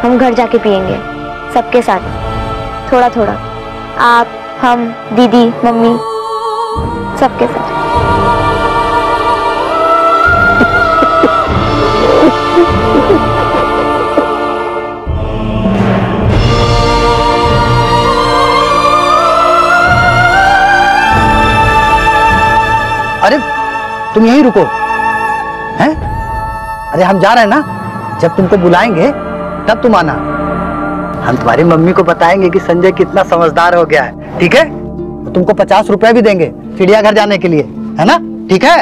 हम घर जाके पियेंगे सबके साथ, थोड़ा थोड़ा, आप, हम, दीदी, मम्मी, सबके साथ। अरे तुम यहीं रुको, हैं? अरे हम जा रहे हैं ना, जब तुमको बुलाएंगे तब तुम आना। हम तुम्हारी मम्मी को बताएंगे कि संजय कितना समझदार हो गया है, ठीक है? तो तुमको 50 रुपए भी देंगे चिड़ियाघर जाने के लिए, है ना? ठीक है?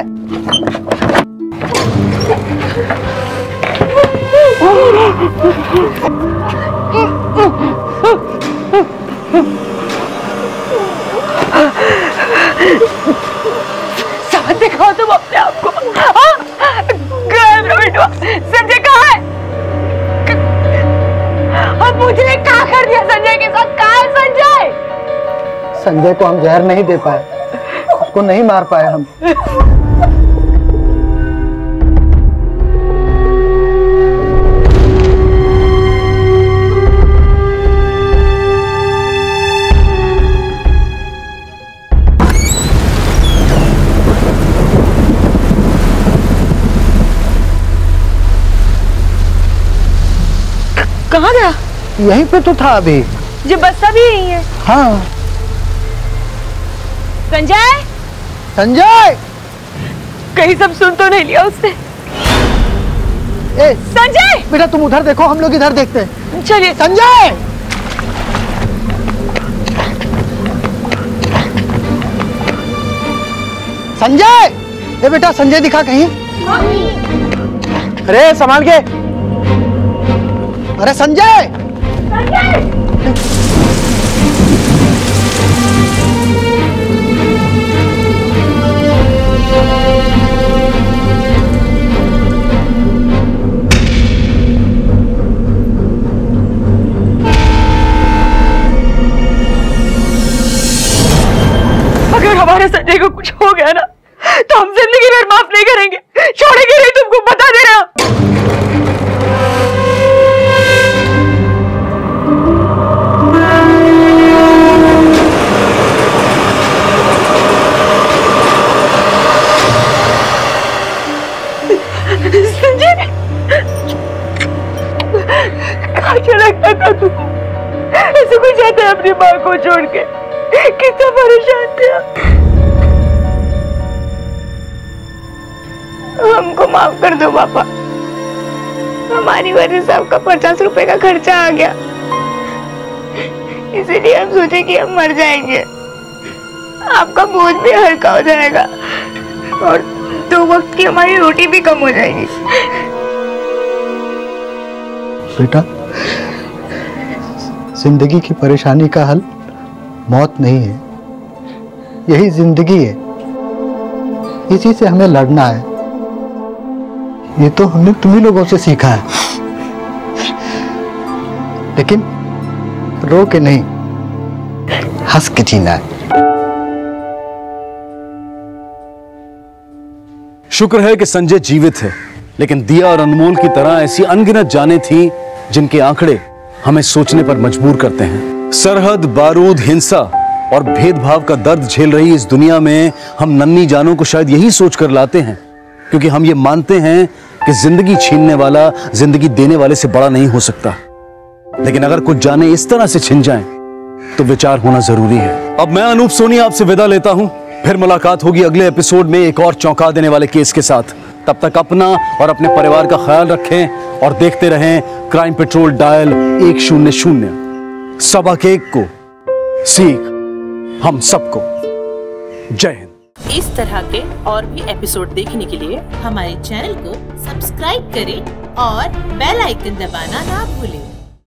समझ दिखाओ तुम अपने आप को। संजय कहाँ है? अब मुझे क्या कर दिया संजय के साथ? कहाँ है संजय? संजय को हम जहर नहीं दे पाए, उसको नहीं मार पाए हम। कहाँ गया? यहीं पे तो था अभी। ये बस्ता भी यही है। हाँ। संजय, संजय, कहीं सब सुन तो नहीं लिया उसने? ए, संजय! बेटा तुम उधर देखो, हम लोग इधर देखते हैं। चलिए। संजय! संजय! ए बेटा संजय दिखा कहीं? अरे संभाल के! अरे संजय! अगर हमारे संजय को कुछ हो गया ना, तो हम जिंदगी भर माफ नहीं करेंगे, छोड़ेंगे नहीं, तुमको बता दे रहा। संजय, कहाँ चला गया था तू? ऐसे कोई जाता है अपनी माँ को छोड़ के? कितना परेशान था। हमको माफ कर दो पापा, हमारी वजह से आपका 50 रुपए का खर्चा आ गया, इसीलिए हम सोचे कि हम मर जाएंगे, आपका बोझ भी हल्का हो जाएगा और 2 वक्त की हमारी रोटी भी कम हो जाएगी। बेटा, जिंदगी की परेशानी का हल मौत नहीं है, यही जिंदगी है, इसी से हमें लड़ना है। ये तो हमने तुम्ही लोगों से सीखा है, लेकिन रो के नहीं, हंस के जीना है। शुक्र है कि संजय जीवित है, लेकिन दिया और अनमोल की तरह ऐसी अनगिनत जानें थी जिनके आंकड़े हमें सोचने पर मजबूर करते हैं। सरहद, बारूद, हिंसा और भेदभाव का दर्द झेल रही इस दुनिया में हम नन्ही जानों को शायद यही सोचकर लाते हैं, क्योंकि हम ये मानते हैं कि जिंदगी छीनने वाला जिंदगी देने वाले से बड़ा नहीं हो सकता। लेकिन अगर कुछ जाने इस तरह से छिन जाएं, तो विचार होना जरूरी है। अब मैं अनूप सोनी आपसे विदा लेता हूं, फिर मुलाकात होगी अगले एपिसोड में एक और चौंका देने वाले केस के साथ। तब तक अपना और अपने परिवार का ख्याल रखें और देखते रहें क्राइम पेट्रोल डायल 100। सब एक को सीख हम सबको। जय हिंद। इस तरह के और भी एपिसोड देखने के लिए हमारे चैनल को सब्सक्राइब करें और बेल आइकन दबाना ना भूलें।